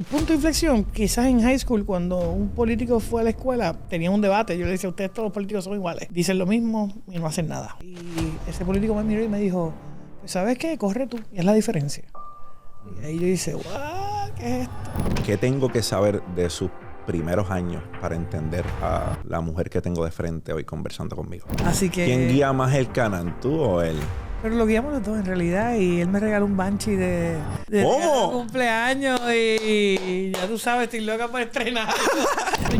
El punto de inflexión, quizás en high school, cuando un político fue a la escuela, tenía un debate. Yo le decía, ustedes todos los políticos son iguales. Dicen lo mismo y no hacen nada. Y ese político me miró y me dijo, pues, ¿sabes qué? Corre tú. Y es la diferencia. Y ahí yo dije, ¿qué es esto? ¿Qué tengo que saber de sus primeros años para entender a la mujer que tengo de frente hoy conversando conmigo? Así que... ¿Quién guía más el canal, tú o él? Pero lo guiamos los dos en realidad y él me regaló un Banshee de ¿Cómo? cumpleaños y ya tú sabes, estoy loca por estrenar.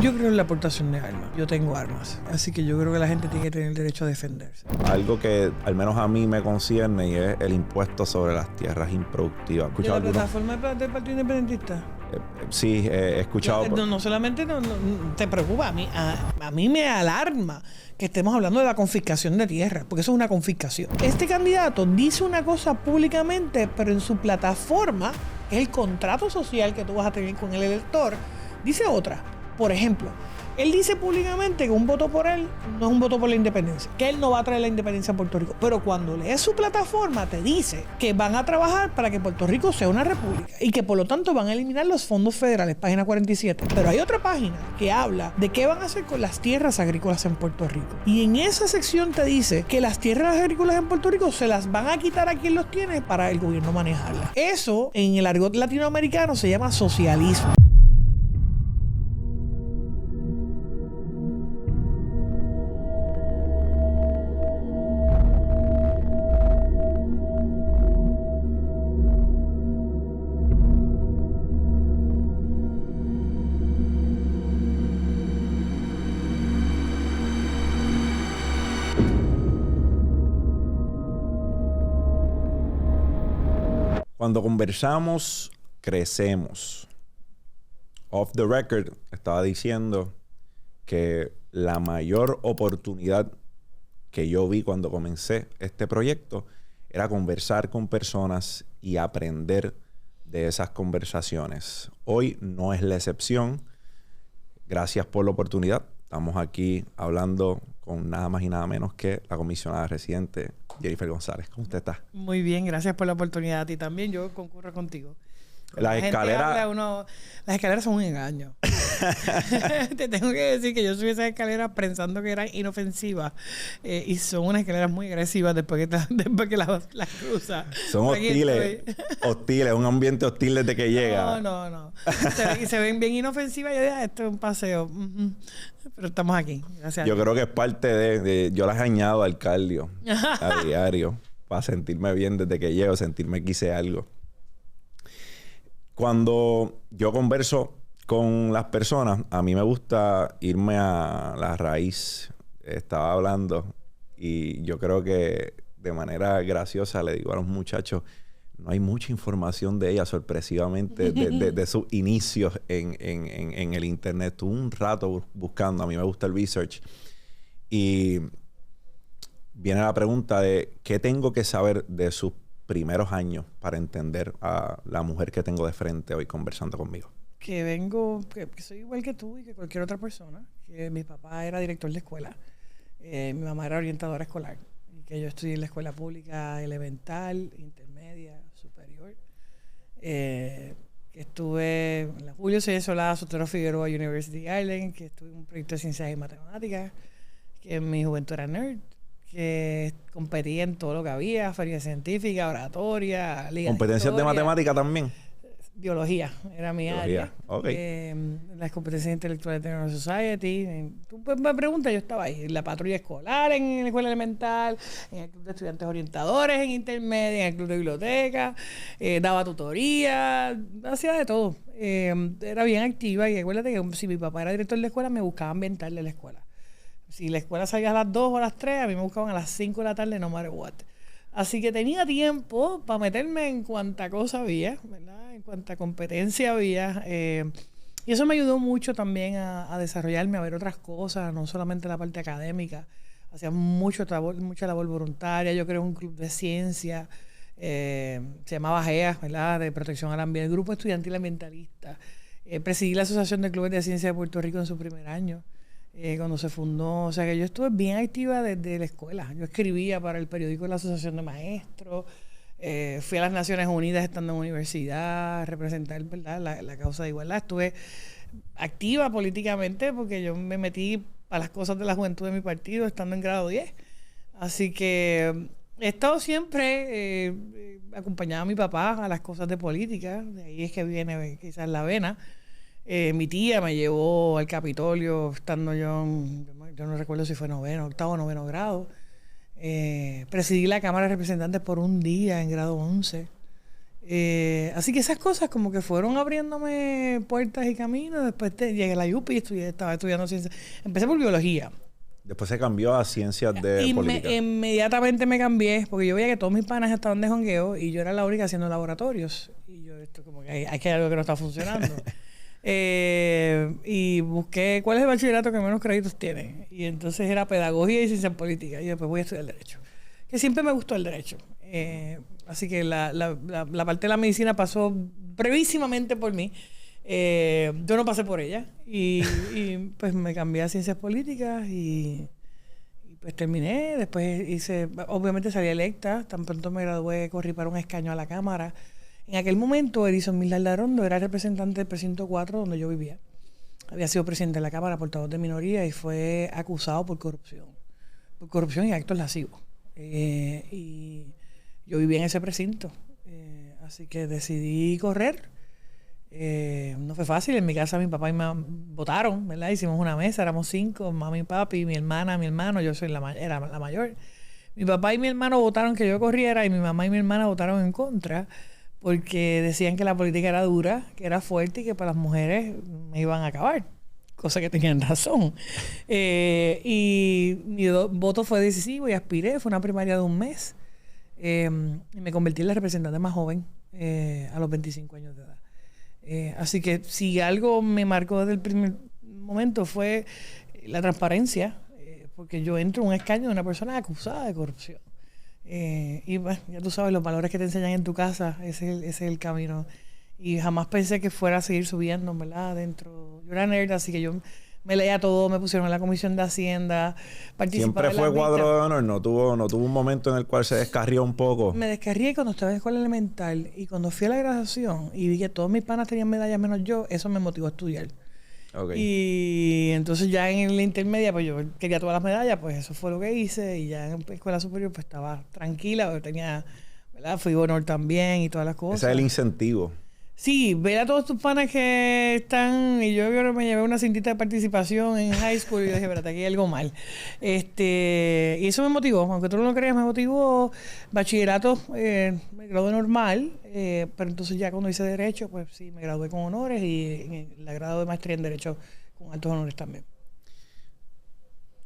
Yo creo en la aportación de armas. Yo tengo armas. Así que yo creo que la gente tiene que tener el derecho a defenderse. Algo que al menos a mí me concierne y es el impuesto sobre las tierras improductivas. ¿De la plataforma del Partido Independentista? Sí, he escuchado. No solamente te preocupa, a mí me alarma que estemos hablando de la confiscación de tierra, porque eso es una confiscación. Este candidato dice una cosa públicamente, pero en su plataforma, que es el contrato social que tú vas a tener con el elector, dice otra. Por ejemplo, él dice públicamente que un voto por él no es un voto por la independencia, que él no va a traer la independencia a Puerto Rico. Pero cuando lees su plataforma te dice que van a trabajar para que Puerto Rico sea una república y que por lo tanto van a eliminar los fondos federales, página 47. Pero hay otra página que habla de qué van a hacer con las tierras agrícolas en Puerto Rico. Y en esa sección te dice que las tierras agrícolas en Puerto Rico se las van a quitar a quien los tiene para el gobierno manejarlas. Eso en el argot latinoamericano se llama socialismo. Cuando conversamos, crecemos. Off the record, estaba diciendo que la mayor oportunidad que yo vi cuando comencé este proyecto era conversar con personas y aprender de esas conversaciones. Hoy no es la excepción. Gracias por la oportunidad. Estamos aquí hablando con nada más y nada menos que la comisionada residente Jennifer González. ¿Cómo usted está? Muy bien, gracias por la oportunidad a ti también. Yo concurro contigo. Las escaleras... Las escaleras son un engaño. Te tengo que decir que yo subí esas escaleras pensando que eran inofensivas y son unas escaleras muy agresivas después que las cruzas. Son hostiles, un ambiente hostil desde que llega. No. Se ven bien inofensivas y yo digo, esto es un paseo. Pero estamos aquí, gracias. Yo creo que es parte de yo las añado al cardio a diario para sentirme bien desde que llego, sentirme que hice algo. Cuando yo converso con las personas, a mí me gusta irme a la raíz. Estaba hablando y yo creo que de manera graciosa le digo a los muchachos, no hay mucha información de ella sorpresivamente de sus inicios en el internet. Tuve un rato buscando, a mí me gusta el research. Y viene la pregunta de ¿qué tengo que saber de sus primeros años para entender a la mujer que tengo de frente hoy conversando conmigo? Que soy igual que tú y que cualquier otra persona. Que mi papá era director de escuela. Mi mamá era orientadora escolar. Y que yo estudié en la escuela pública elemental, intermedia, superior. Que estuve en la Julio C. Solá, Sotero Figueroa University Island, que estuve en un proyecto de ciencias y matemáticas, que en mi juventud era nerd, que competía en todo lo que había, feria científica, oratoria, liga ¿Competencias de matemática también? Biología era mi área. Okay. Las competencias intelectuales de la Society. Tú me preguntas, yo estaba ahí. En la patrulla escolar, en la escuela elemental, en el club de estudiantes orientadores, en intermedia, en el club de biblioteca. Daba tutoría, hacía de todo. Era bien activa y acuérdate que si mi papá era director de la escuela, me buscaban ambientarle la escuela. Si la escuela salía a las 2 o a las 3, a mí me buscaban a las 5 de la tarde, no matter what. Así que tenía tiempo para meterme en cuanta cosa había, ¿verdad? En cuanta competencia había. Y eso me ayudó mucho también a desarrollarme, a ver otras cosas, no solamente la parte académica. Hacía mucha labor voluntaria. Yo creé un club de ciencia, se llamaba GEA, ¿verdad? De protección al ambiente, el grupo estudiantil ambientalista. Presidí la Asociación de Clubes de Ciencia de Puerto Rico en su primer año. Cuando se fundó, o sea que yo estuve bien activa desde la escuela. Yo escribía para el periódico de la Asociación de Maestros, Fui a las Naciones Unidas estando en universidad, a representar, ¿verdad?, la causa de igualdad. Estuve activa políticamente porque yo me metí a las cosas de la juventud de mi partido estando en grado 10. Así que he estado siempre acompañada a mi papá a las cosas de política. De ahí es que viene quizás la vena. Mi tía me llevó al Capitolio estando yo no recuerdo si fue octavo o noveno grado. Presidí la Cámara de Representantes por un día en grado 11. Así que esas cosas como que fueron abriéndome puertas y caminos. Después llegué a la UPI, estaba estudiando ciencias. Empecé por biología. Después se cambió a ciencias de política. Inmediatamente me cambié porque yo veía que todos mis panas estaban de jongueo y yo era la única haciendo laboratorios. Y yo, esto como que hay algo que no está funcionando. Y busqué cuál es el bachillerato que menos créditos tiene. Y entonces era pedagogía y ciencia política. Y después voy a estudiar derecho. Que siempre me gustó el derecho. Así que la parte de la medicina pasó brevísimamente por mí. Yo no pasé por ella. Y pues me cambié a ciencias políticas y pues terminé. Después obviamente salí electa. Tan pronto me gradué, corrí para un escaño a la Cámara. En aquel momento, Edison Millar Rondo era representante del precinto 4 donde yo vivía. Había sido presidente de la Cámara, portavoz de minoría y fue acusado por corrupción y actos lascivos. Y yo vivía en ese precinto. Así que decidí correr. No fue fácil. En mi casa mi papá y mi mamá votaron, ¿verdad? Hicimos una mesa, éramos 5, mami y papi, mi hermana, mi hermano, yo era la mayor. Mi papá y mi hermano votaron que yo corriera y mi mamá y mi hermana votaron en contra porque decían que la política era dura, que era fuerte y que para las mujeres me iban a acabar, cosa que tenían razón. Y mi voto fue decisivo y aspiré, fue una primaria de un mes. Y me convertí en la representante más joven a los 25 años de edad. Así que si algo me marcó desde el primer momento fue la transparencia, porque yo entro en un escaño de una persona acusada de corrupción. Y bueno, ya tú sabes, los valores que te enseñan en tu casa, ese es el camino. Y jamás pensé que fuera a seguir subiendo, ¿verdad? Yo era nerd, así que yo me leía todo, me pusieron en la Comisión de Hacienda, Siempre fue cuadro de honor, no tuvo un momento en el cual se descarrió un poco. Me descarrié cuando estaba en escuela elemental y cuando fui a la graduación y vi que todos mis panas tenían medallas menos yo, eso me motivó a estudiar. Okay. Y entonces ya en la intermedia, pues yo quería todas las medallas, pues eso fue lo que hice. Y ya en escuela superior, pues estaba tranquila, porque tenía, ¿verdad? Fui honor también y todas las cosas. Ese es el incentivo. Sí, ver a todos tus panas que están... Y yo creo que me llevé una cintita de participación en high school y yo dije, espérate, aquí hay algo mal. Y eso me motivó, aunque tú no lo creas, me motivó. Bachillerato, me gradué normal, pero entonces ya cuando hice Derecho, pues sí, me gradué con honores y en la grado de maestría en Derecho con altos honores también.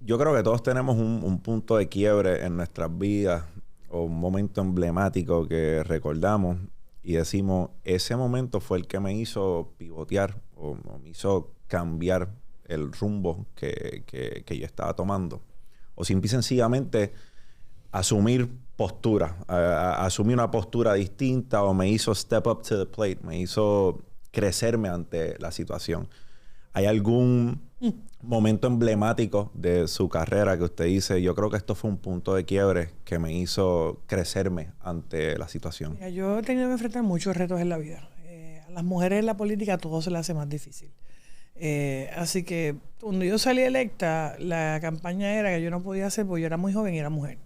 Yo creo que todos tenemos un punto de quiebre en nuestras vidas o un momento emblemático que recordamos y decimos, ese momento fue el que me hizo pivotear o me hizo cambiar el rumbo que yo estaba tomando. O simple y sencillamente asumir postura, asumir una postura distinta o me hizo step up to the plate, me hizo crecerme ante la situación. ¿Hay algún momento emblemático de su carrera que usted dice, yo creo que esto fue un punto de quiebre que me hizo crecerme ante la situación? Mira, yo he tenido que enfrentar muchos retos en la vida. A las mujeres en la política todo se les hace más difícil. Así que cuando yo salí electa, la campaña era que yo no podía hacer porque yo era muy joven y era mujer.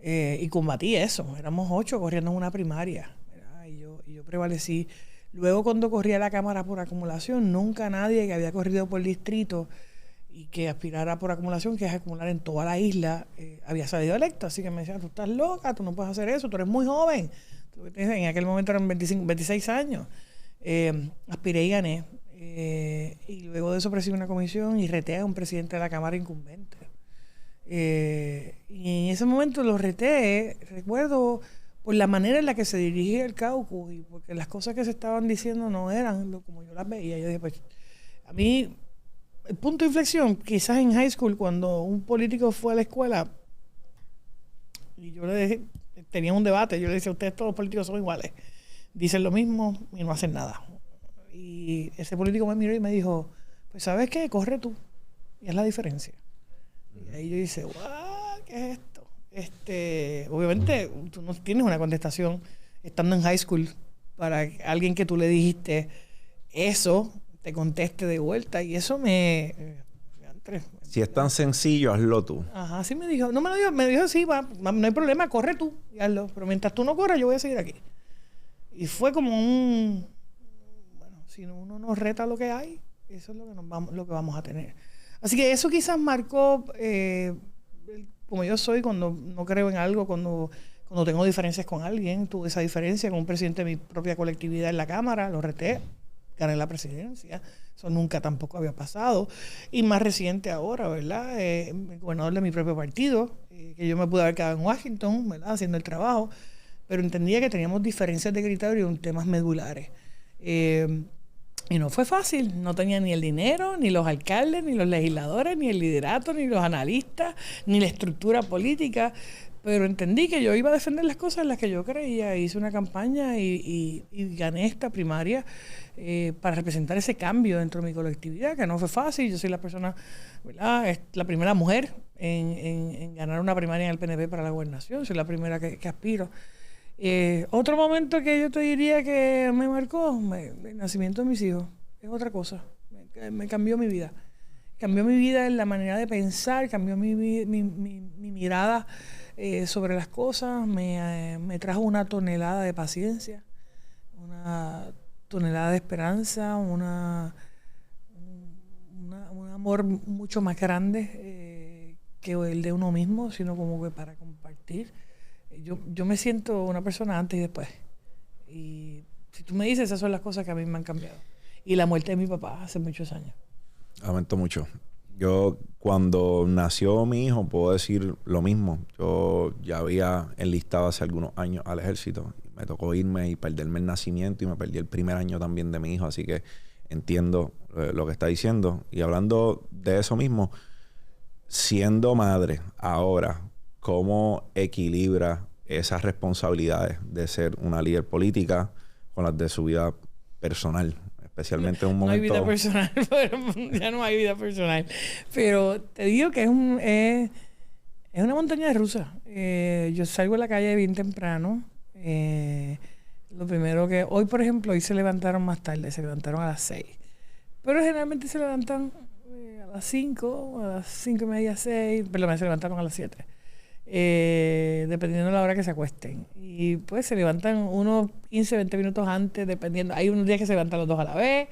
Y combatí eso. Éramos 8 corriendo en una primaria, ¿verdad? Y yo prevalecí. Luego, cuando corrí a la Cámara por acumulación, nunca nadie que había corrido por distrito y que aspirara por acumulación, que es acumular en toda la isla, había salido electo. Así que me decían, tú estás loca, tú no puedes hacer eso, tú eres muy joven. En aquel momento eran 26 años. Aspiré y gané. Y luego de eso presidí una comisión y reté a un presidente de la Cámara incumbente. Y en ese momento lo reté, recuerdo, por la manera en la que se dirigía el caucus y porque las cosas que se estaban diciendo no eran como yo las veía. Yo dije, pues, a mí, el punto de inflexión, quizás en high school, cuando un político fue a la escuela y yo le dije, tenía un debate, yo le decía, ustedes todos los políticos son iguales, dicen lo mismo y no hacen nada. Y ese político me miró y me dijo, pues, ¿sabes qué? Corre tú. Y es la diferencia. Y ahí yo dije, ¿qué es esto? Obviamente tú no tienes una contestación estando en high school para que alguien que tú le dijiste eso te conteste de vuelta, y eso si es tan sencillo, hazlo tú. Ajá, así me dijo. No me lo dijo, me dijo, sí, va, no hay problema, corre tú y hazlo. Pero mientras tú no corras, yo voy a seguir aquí. Y fue como bueno, si uno nos reta lo que hay, eso es lo que vamos a tener. Así que eso quizás marcó, como yo soy, cuando no creo en algo, cuando tengo diferencias con alguien. Tuve esa diferencia con un presidente de mi propia colectividad en la Cámara, lo reté, gané la presidencia. Eso nunca tampoco había pasado. Y más reciente ahora, ¿verdad? El gobernador de mi propio partido, que yo me pude haber quedado en Washington, ¿verdad? Haciendo el trabajo, pero entendía que teníamos diferencias de criterio en temas medulares. Y no fue fácil. No tenía ni el dinero, ni los alcaldes, ni los legisladores, ni el liderato, ni los analistas, ni la estructura política. Pero entendí que yo iba a defender las cosas en las que yo creía. Hice una campaña y gané esta primaria para representar ese cambio dentro de mi colectividad, que no fue fácil. Yo soy la persona, ¿verdad? Es la primera mujer en ganar una primaria en el PNP para la gobernación. Soy la primera que aspiro. Otro momento que yo te diría que me marcó, el nacimiento de mis hijos. Es otra cosa. Me cambió mi vida. Cambió mi vida en la manera de pensar, cambió mi mirada sobre las cosas, me trajo una tonelada de paciencia, una tonelada de esperanza, un amor mucho más grande que el de uno mismo, sino como que para compartir. Yo me siento una persona antes y después. Y si tú me dices, esas son las cosas que a mí me han cambiado. Y la muerte de mi papá hace muchos años. Lamento mucho. Yo, cuando nació mi hijo, puedo decir lo mismo. Yo ya había enlistado hace algunos años al ejército. Me tocó irme y perderme el nacimiento, y me perdí el primer año también de mi hijo. Así que entiendo lo que está diciendo. Y hablando de eso mismo, siendo madre ahora, ¿cómo equilibra esas responsabilidades de ser una líder política con las de su vida personal? Especialmente en un momento... No hay vida personal, pero ya no hay vida personal. Pero te digo que es una montaña rusa. Yo salgo a la calle bien temprano. Lo primero que... Hoy, por ejemplo, hoy se levantaron más tarde. Se levantaron a las 6. Pero generalmente se levantan a las 5, a las 5:30, 6. Perdón, se levantaron a las 7. Dependiendo de la hora que se acuesten. Y pues se levantan unos 15, 20 minutos antes, dependiendo. Hay unos días que se levantan los dos a la vez.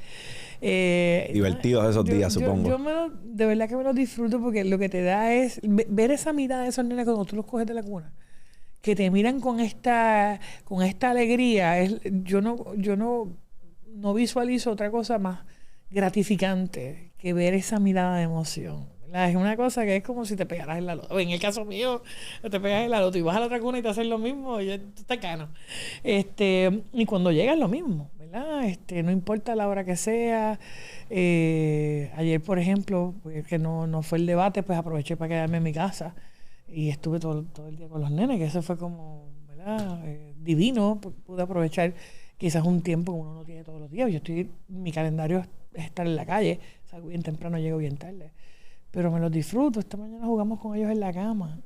Divertidos esos días, supongo. De verdad que me los disfruto, porque lo que te da es ver esa mirada de esos nenes cuando tú los coges de la cuna, que te miran con esta alegría. Yo no visualizo otra cosa más gratificante que ver esa mirada de emoción. Es una cosa que es como si te pegaras en la loto. En el caso mío, te pegas en la loto y vas a la otra cuna y te hacen lo mismo, y tú estás cano. Y cuando llegas, lo mismo, ¿verdad? No importa la hora que sea. Ayer, por ejemplo, que no fue el debate, pues aproveché para quedarme en mi casa y estuve todo el día con los nenes, que eso fue como, ¿verdad? Divino. Pude aprovechar quizás un tiempo que uno no tiene todos los días. Mi calendario es estar en la calle, salgo bien temprano, llego bien tarde. Pero me los disfruto. Esta mañana jugamos con ellos en la cama.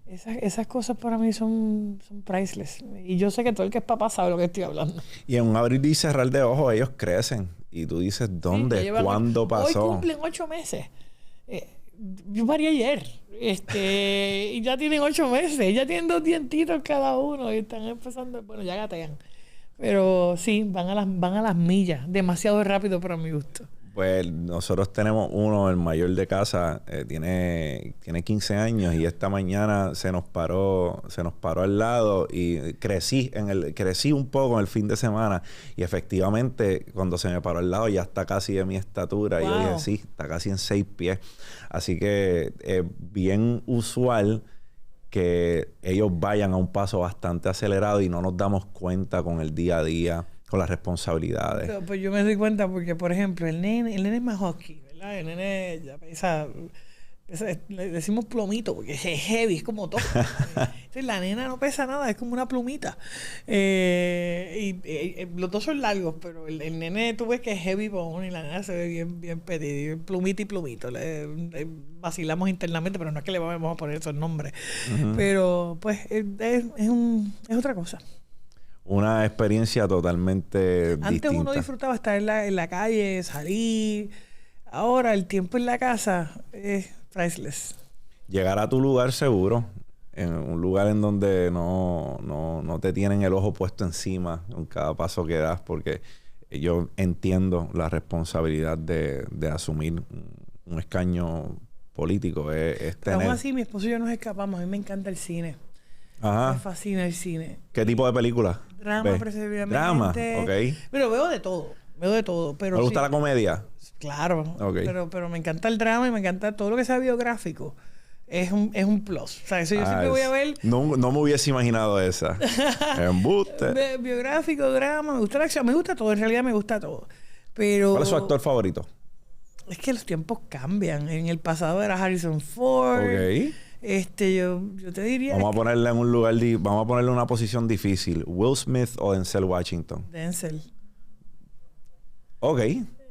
Esas cosas para mí son priceless. Y yo sé que todo el que es papá sabe lo que estoy hablando. Y en un abrir y cerrar de ojos ellos crecen. Y tú dices, ¿dónde? Sí, ¿cuándo pasó? Hoy cumplen 8 meses. Yo parí ayer. Y ya tienen 8 meses. Ya tienen 2 dientitos cada uno. Y están empezando... Bueno, ya gatean. Pero sí, van a las millas. Demasiado rápido para mi gusto. Pues nosotros tenemos uno, el mayor de casa, tiene 15 años, y esta mañana se nos paró al lado, y crecí un poco en el fin de semana, y efectivamente cuando se me paró al lado ya está casi de mi estatura. Wow. Y yo dije, sí, está casi en 6 pies. Así que es bien usual que ellos vayan a un paso bastante acelerado y no nos damos cuenta con el día a día, con las responsabilidades. Pero, pues yo me doy cuenta porque, por ejemplo, el nene es más husky, ¿verdad? El nene ya pesa Le decimos plomito porque es heavy, es como todo. Entonces, la nena no pesa nada, es como una plumita. Los dos son largos, pero el nene tú ves que es heavy bone y la nena se ve bien petit, plumita y plumito. Vacilamos internamente, pero no es que le vamos a poner esos nombres. Pero pues es otra cosa. Una experiencia totalmente Antes distinta. uno disfrutaba estar en la calle, salir. Ahora el tiempo en la casa es priceless. Llegar a tu lugar seguro, en un lugar en donde no te tienen el ojo puesto encima en cada paso que das, porque yo entiendo la responsabilidad de asumir un escaño político. Pero aún así, mi esposo y yo nos escapamos. A mí me encanta el cine. Ajá. Me fascina el cine. ¿Qué tipo de película? Drama, preferiblemente. Drama, ok. Pero veo de todo. Pero ¿Me gusta la comedia? Claro. Okay. Pero me encanta el drama y me encanta todo lo que sea biográfico. Es un plus. O sea, eso yo siempre voy a ver. No me hubiese imaginado esa. Embuste. Biográfico, drama, me gusta la acción, me gusta todo. En realidad me gusta todo. Pero... ¿Cuál es su actor favorito? Es que los tiempos cambian. En el pasado era Harrison Ford. Ok. Yo te diría... Vamos a ponerle en un lugar... Vamos a ponerle en una posición difícil. ¿Will Smith o Denzel Washington? Denzel. Ok.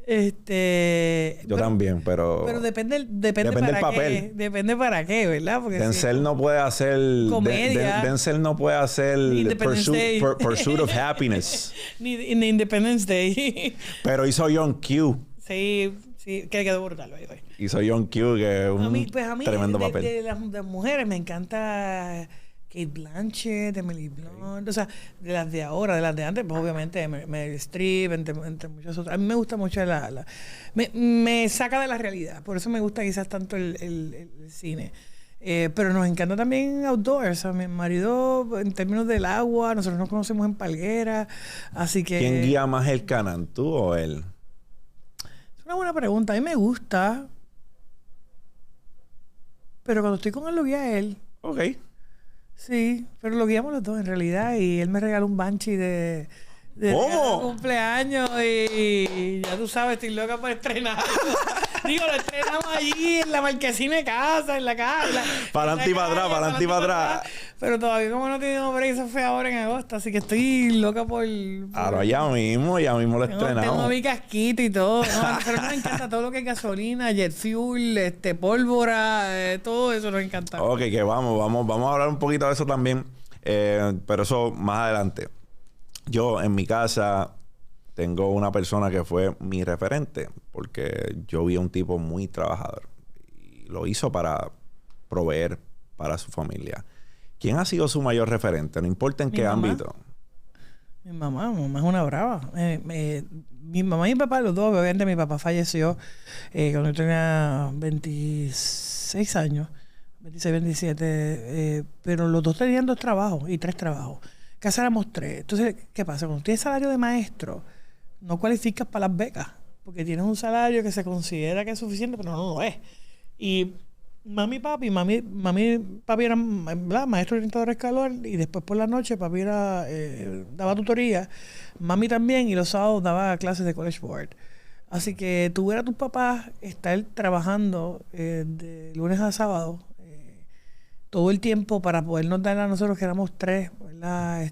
Yo también, pero depende del para papel. qué. Depende para qué, ¿verdad? Porque Denzel no puede hacer... comedia. Denzel no puede hacer Pursuit of Happiness. Ni Independence Day. Pero hizo Young Q. Sí, que quedó brutal. Hizo Young Q, que es un tremendo papel. De las mujeres me encanta... Kate Blanchett, Emily Blunt, o sea, de las de ahora, de las de antes, pues obviamente Meryl Streep, entre muchas otras. A mí me gusta mucho me saca de la realidad, por eso me gusta quizás tanto el cine. Pero nos encanta también outdoors. A mi marido, en términos del agua, nosotros nos conocemos en Palguera, así que... ¿Quién guía más el Canam, tú o él? Es una buena pregunta. A mí me gusta, pero cuando estoy con él lo guía él. Ok. Sí, pero lo guiamos los dos en realidad y él me regaló un Banshee de cumpleaños y ya tú sabes, estoy loca por estrenar. Digo, lo estrenamos allí en la marquesina de casa, en la casa. Para adelante y para atrás. Pero todavía como no he tenido break, eso fue ahora en agosto, así que estoy loca por... Ahora ya mismo lo estrenamos. Tengo mi casquito y todo. No, pero nos encanta todo lo que es gasolina, jet fuel, pólvora, todo eso nos encanta. Ok, que vamos a hablar un poquito de eso también. Pero eso más adelante. Yo en mi casa tengo una persona que fue mi referente porque yo vi a un tipo muy trabajador y lo hizo para proveer para su familia. ¿Quién ha sido su mayor referente? No importa en qué ámbito. Mi mamá es una brava. Mi mamá y mi papá, los dos, obviamente mi papá falleció cuando yo tenía 26 años, 26, 27, pero los dos tenían 2 trabajos y 3 trabajos. En casa éramos 3. Entonces, ¿qué pasa? Cuando tienes salario de maestro, no cualificas para las becas, porque tienes un salario que se considera que es suficiente, pero no lo es. Y mami y papi eran, ¿verdad?, maestro orientador escolar, y después por la noche papi daba tutoría, mami también, y los sábados daba clases de College Board. Así que tú ver a tus papás estar trabajando de lunes a sábado todo el tiempo para podernos dar a nosotros que éramos 3, ¿verdad?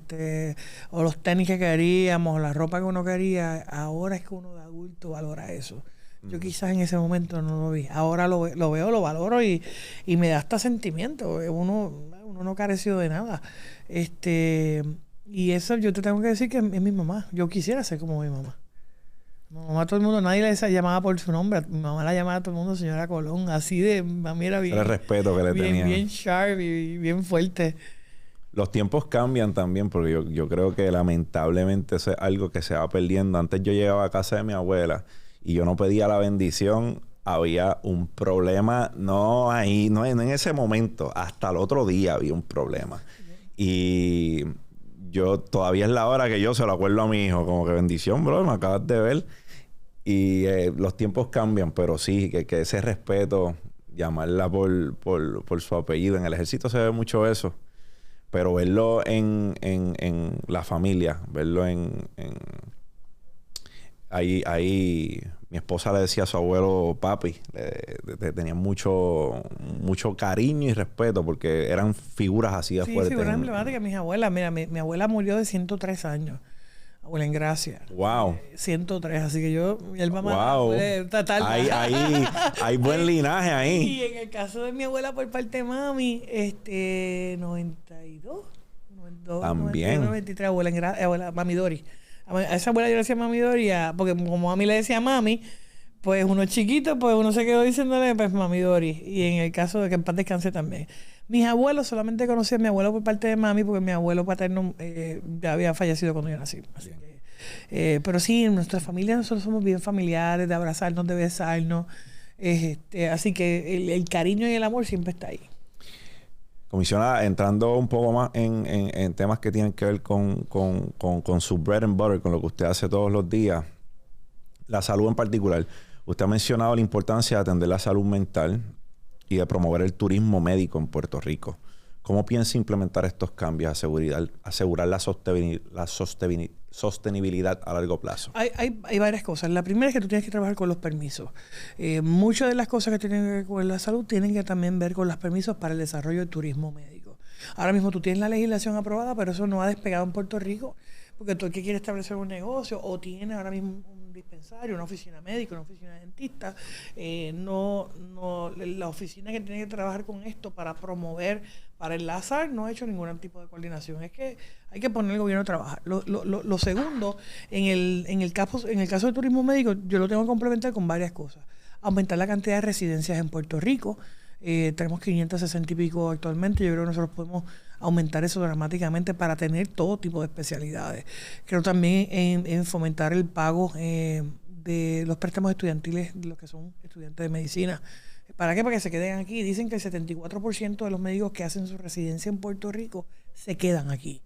O los tenis que queríamos, la ropa que uno quería. Ahora es que uno de adulto valora eso. Yo quizás en ese momento no lo vi. Ahora lo veo, lo valoro y me da hasta sentimiento. Uno no careció de nada. Y eso yo te tengo que decir que es mi mamá. Yo quisiera ser como mi mamá. Mi mamá, todo el mundo, nadie la llamaba por su nombre. Mi mamá la llamaba a todo el mundo señora Colón. Así de, mami era bien... El respeto que le tenía. Bien sharp y bien fuerte. Los tiempos cambian también porque yo creo que lamentablemente eso es algo que se va perdiendo. Antes yo llegaba a casa de mi abuela y yo no pedía la bendición. Había un problema, no ahí, no en ese momento, hasta el otro día había un problema. Y yo todavía es la hora que yo se lo acuerdo a mi hijo, como que bendición, bro, me acabas de ver. Y los tiempos cambian, pero sí, que ese respeto, llamarla por su apellido. En el ejército se ve mucho eso. Pero verlo en la familia, verlo ahí mi esposa le decía a su abuelo papi. Tenía mucho cariño y respeto porque eran figuras así de fuertes. Sí, figuras emblemáticas. Mis abuelas, mira, mi abuela murió de 103 años. Abuela en gracia. Wow. 103, así que yo, mi mamá, wow. Hay buen linaje ahí. Y en el caso de mi abuela por parte de mami, 92, también. 91, 93, abuela Mami Dori. A esa abuela yo le decía Mami Dori, porque como a mí le decía mami, pues uno chiquito, pues uno se quedó diciéndole pues Mami Dori. Y en el caso de que en paz descanse también. Mis abuelos, solamente conocí a mi abuelo por parte de mami, porque mi abuelo paterno ya había fallecido cuando yo nací. Así que, pero sí, en nuestra familia nosotros somos bien familiares, de abrazarnos, de besarnos. Así que el cariño y el amor siempre está ahí. Comisionada, entrando un poco más en temas que tienen que ver con su bread and butter, con lo que usted hace todos los días, la salud en particular. Usted ha mencionado la importancia de atender la salud mental y de promover el turismo médico en Puerto Rico. ¿Cómo piensa implementar estos cambios, asegurar la sostenibilidad a largo plazo? Hay varias cosas. La primera es que tú tienes que trabajar con los permisos. Muchas de las cosas que tienen que ver con la salud tienen que también ver con los permisos para el desarrollo del turismo médico. Ahora mismo tú tienes la legislación aprobada, pero eso no ha despegado en Puerto Rico, porque tú que quieres establecer un negocio o tienes ahora mismo un dispensario, una oficina médica, una oficina de dentista, la oficina que tiene que trabajar con esto para promover, para enlazar, no ha hecho ningún tipo de coordinación. Es que hay que poner al gobierno a trabajar. Lo segundo, en el caso del turismo médico, yo lo tengo que complementar con varias cosas. Aumentar la cantidad de residencias en Puerto Rico. Tenemos 560 y pico actualmente. Yo creo que nosotros podemos aumentar eso dramáticamente para tener todo tipo de especialidades. Creo también en fomentar el pago de los préstamos estudiantiles de los que son estudiantes de medicina. ¿Para qué? Para que se queden aquí. Dicen que el 74% de los médicos que hacen su residencia en Puerto Rico se quedan aquí.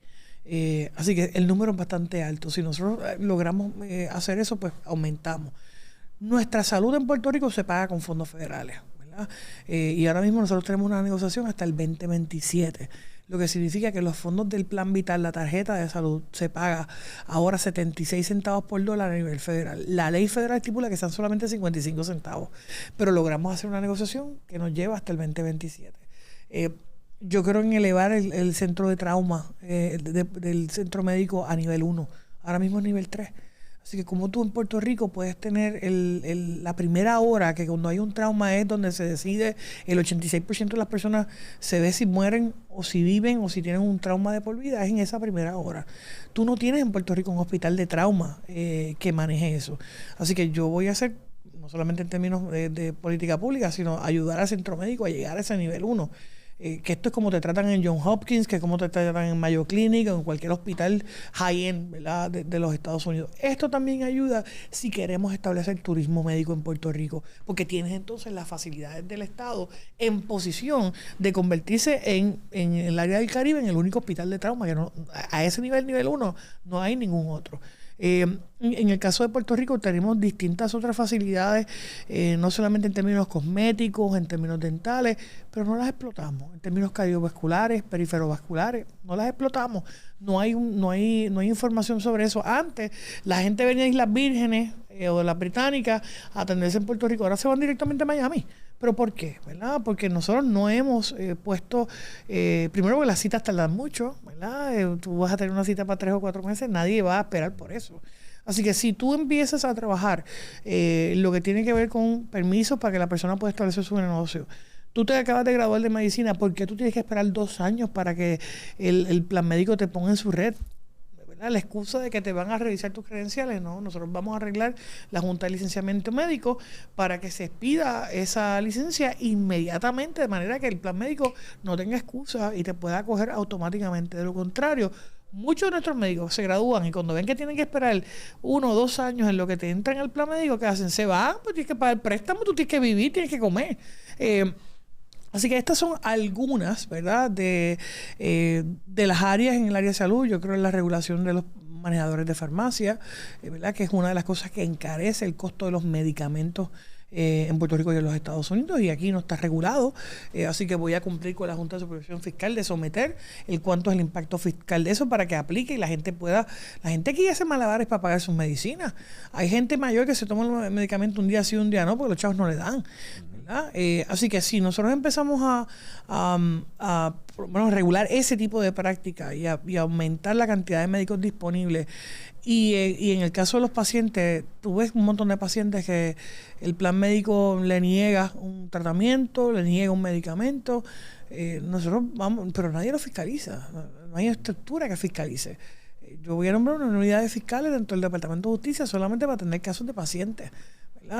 Así que el número es bastante alto. Si nosotros logramos hacer eso, pues aumentamos. Nuestra salud en Puerto Rico se paga con fondos federales, ¿verdad? Y ahora mismo nosotros tenemos una negociación hasta el 2027. Lo que significa que los fondos del Plan Vital, la tarjeta de salud, se paga ahora 76 centavos por dólar a nivel federal. La ley federal estipula que sean solamente 55 centavos, pero logramos hacer una negociación que nos lleva hasta el 2027. Yo creo en elevar el centro de trauma del centro médico a nivel 1. Ahora mismo es nivel 3. Así que como tú en Puerto Rico puedes tener la primera hora, que cuando hay un trauma es donde se decide, el 86% de las personas se ve si mueren o si viven o si tienen un trauma de por vida, es en esa primera hora. Tú no tienes en Puerto Rico un hospital de trauma que maneje eso. Así que yo voy a hacer, no solamente en términos de política pública, sino ayudar al centro médico a llegar a ese nivel 1. Que esto es como te tratan en Johns Hopkins, que es como te tratan en Mayo Clinic o en cualquier hospital high-end, ¿verdad? de los Estados Unidos. Esto también ayuda si queremos establecer turismo médico en Puerto Rico, porque tienes entonces las facilidades del Estado en posición de convertirse en el área del Caribe en el único hospital de trauma, que no, a ese nivel 1 no hay ningún otro. En el caso de Puerto Rico tenemos distintas otras facilidades, no solamente en términos cosméticos, en términos dentales, pero no las explotamos. En términos cardiovasculares, periferovasculares, no las explotamos. No hay información sobre eso. Antes, la gente venía de Islas Vírgenes o de las Británicas a atenderse en Puerto Rico. Ahora se van directamente a Miami. ¿Pero por qué? ¿Verdad? Porque nosotros no hemos puesto, primero porque las citas tardan mucho, ¿verdad? Tú vas a tener una cita para 3 o 4 meses, nadie va a esperar por eso. Así que si tú empiezas a trabajar lo que tiene que ver con permisos para que la persona pueda establecer su negocio, tú te acabas de graduar de medicina, ¿por qué tú tienes que esperar 2 años para que el plan médico te ponga en su red? La excusa de que te van a revisar tus credenciales, no, nosotros vamos a arreglar la Junta de Licenciamiento Médico para que se expida esa licencia inmediatamente, de manera que el plan médico no tenga excusa y te pueda acoger automáticamente. De lo contrario, muchos de nuestros médicos se gradúan y cuando ven que tienen que esperar 1 o 2 años en lo que te entran al plan médico, ¿qué hacen? Se van, pues tienes que pagar el préstamo, tú tienes que vivir, tienes que comer. Así que estas son algunas, ¿verdad?, de las áreas en el área de salud. Yo creo en la regulación de los manejadores de farmacia, ¿verdad?, que es una de las cosas que encarece el costo de los medicamentos en Puerto Rico y en los Estados Unidos, y aquí no está regulado, así que voy a cumplir con la Junta de Supervisión Fiscal de someter el cuánto es el impacto fiscal de eso para que aplique y la gente aquí hace malabares para pagar sus medicinas. Hay gente mayor que se toma el medicamento un día sí, un día no, porque los chavos no le dan. Así que si nosotros empezamos a regular ese tipo de práctica y aumentar la cantidad de médicos disponibles, y en el caso de los pacientes, tú ves un montón de pacientes que el plan médico le niega un tratamiento, le niega un medicamento, nosotros vamos, pero nadie lo fiscaliza, no hay estructura que fiscalice. Yo voy a nombrar una unidad de fiscales dentro del Departamento de Justicia solamente para atender casos de pacientes.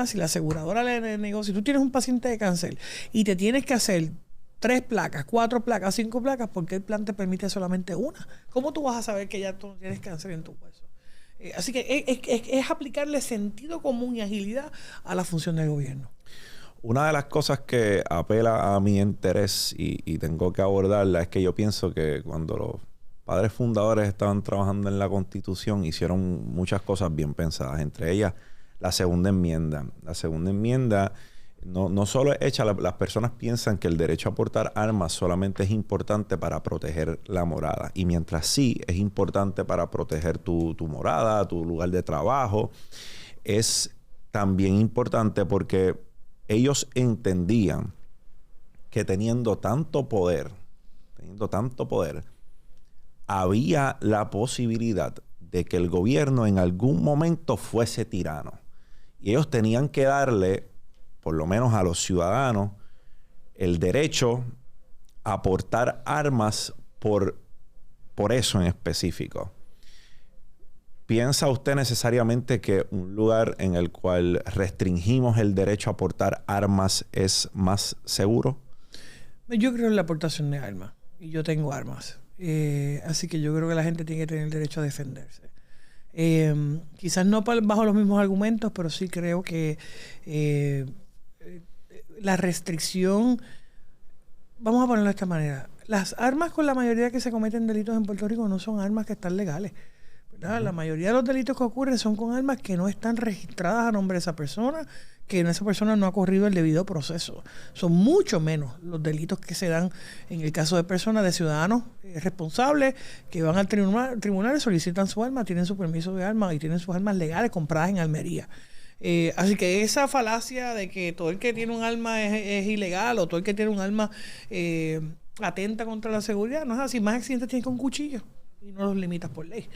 Si la aseguradora le negó, si tú tienes un paciente de cáncer y te tienes que hacer 3 placas, 4 placas, 5 placas, ¿por qué el plan te permite solamente una? ¿Cómo tú vas a saber que ya tú no tienes cáncer en tu hueso? Así que es aplicarle sentido común y agilidad a la función del gobierno. Una de las cosas que apela a mi interés y tengo que abordarla es que yo pienso que cuando los padres fundadores estaban trabajando en la Constitución hicieron muchas cosas bien pensadas, entre ellas la segunda enmienda. La segunda enmienda no solo es hecha, las personas piensan que el derecho a portar armas solamente es importante para proteger la morada. Y mientras sí es importante para proteger tu morada, tu lugar de trabajo, es también importante porque ellos entendían que teniendo tanto poder, había la posibilidad de que el gobierno en algún momento fuese tirano. Y ellos tenían que darle, por lo menos a los ciudadanos, el derecho a portar armas por eso en específico. ¿Piensa usted necesariamente que un lugar en el cual restringimos el derecho a portar armas es más seguro? Yo creo en la aportación de armas. Y yo tengo armas. Así que yo creo que la gente tiene que tener el derecho a defenderse. Quizás no bajo los mismos argumentos, pero sí creo que la restricción, vamos a ponerlo de esta manera, las armas con la mayoría que se cometen delitos en Puerto Rico no son armas que están legales, ¿verdad? La mayoría de los delitos que ocurren son con armas que no están registradas a nombre de esa persona, que esa persona no ha corrido el debido proceso. Son mucho menos los delitos que se dan en el caso de personas, de ciudadanos responsables que van al tribunal y solicitan su arma, tienen su permiso de arma y tienen sus armas legales compradas en Almería. Así que esa falacia de que todo el que tiene un arma es ilegal o todo el que tiene un arma atenta contra la seguridad, no es así. Más accidentes tienen con cuchillos y no los limitas por ley.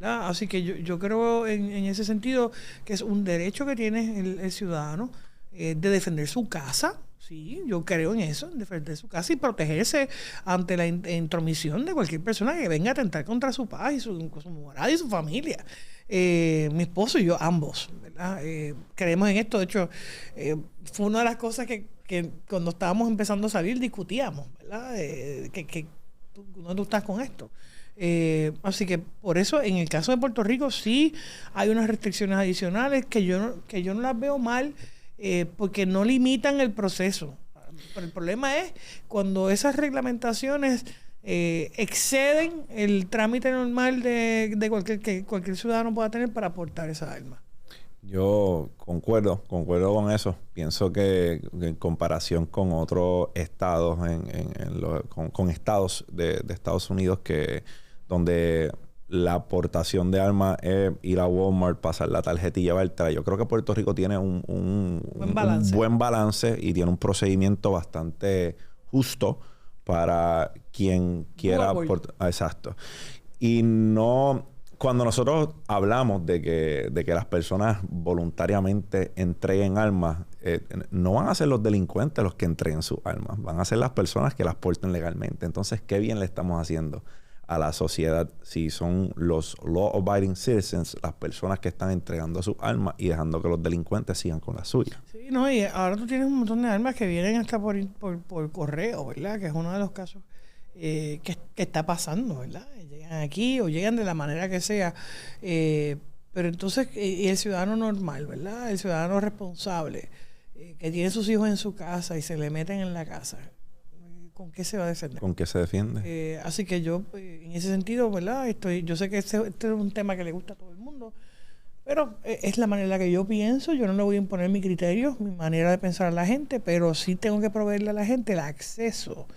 Así que yo creo en ese sentido que es un derecho que tiene el ciudadano de defender su casa. Sí, yo creo en eso, en defender su casa y protegerse ante la intromisión de cualquier persona que venga a atentar contra su paz y su morada y su familia. Mi esposo y yo, ambos, ¿verdad? Creemos en esto. De hecho, fue una de las cosas que cuando estábamos empezando a salir discutíamos, ¿verdad? ¿Dónde tú estás con esto? Así que por eso en el caso de Puerto Rico sí hay unas restricciones adicionales que yo no las veo mal, porque no limitan el proceso. Pero el problema es cuando esas reglamentaciones exceden el trámite normal que cualquier ciudadano pueda tener para portar esa arma. Yo concuerdo con eso. Pienso que en comparación con otros estados, con estados de Estados Unidos donde la aportación de armas es ir a Walmart, pasar la tarjeta y llevártela. Yo creo que Puerto Rico tiene un buen balance y tiene un procedimiento bastante justo para quien quiera aportar. Exacto. Y no... Cuando nosotros hablamos de que las personas voluntariamente entreguen armas, no van a ser los delincuentes los que entreguen sus armas, van a ser las personas que las porten legalmente. Entonces, qué bien le estamos haciendo a la sociedad si son los law-abiding citizens, las personas que están entregando sus armas y dejando que los delincuentes sigan con las suyas. Sí, no, y ahora tú tienes un montón de armas que vienen hasta por correo, ¿verdad? Que es uno de los casos que está pasando, ¿verdad? Llegan aquí o llegan de la manera que sea, pero entonces, y el ciudadano normal, ¿verdad? El ciudadano responsable, que tiene sus hijos en su casa y se le meten en la casa, ¿con qué se va a defender? ¿Con qué se defiende? Así que yo, en ese sentido, ¿verdad? Yo sé que este es un tema que le gusta a todo el mundo, Pero es la manera en la que yo pienso. Yo no le voy a imponer mi criterio, mi manera de pensar a la gente, pero sí tengo que proveerle a la gente el acceso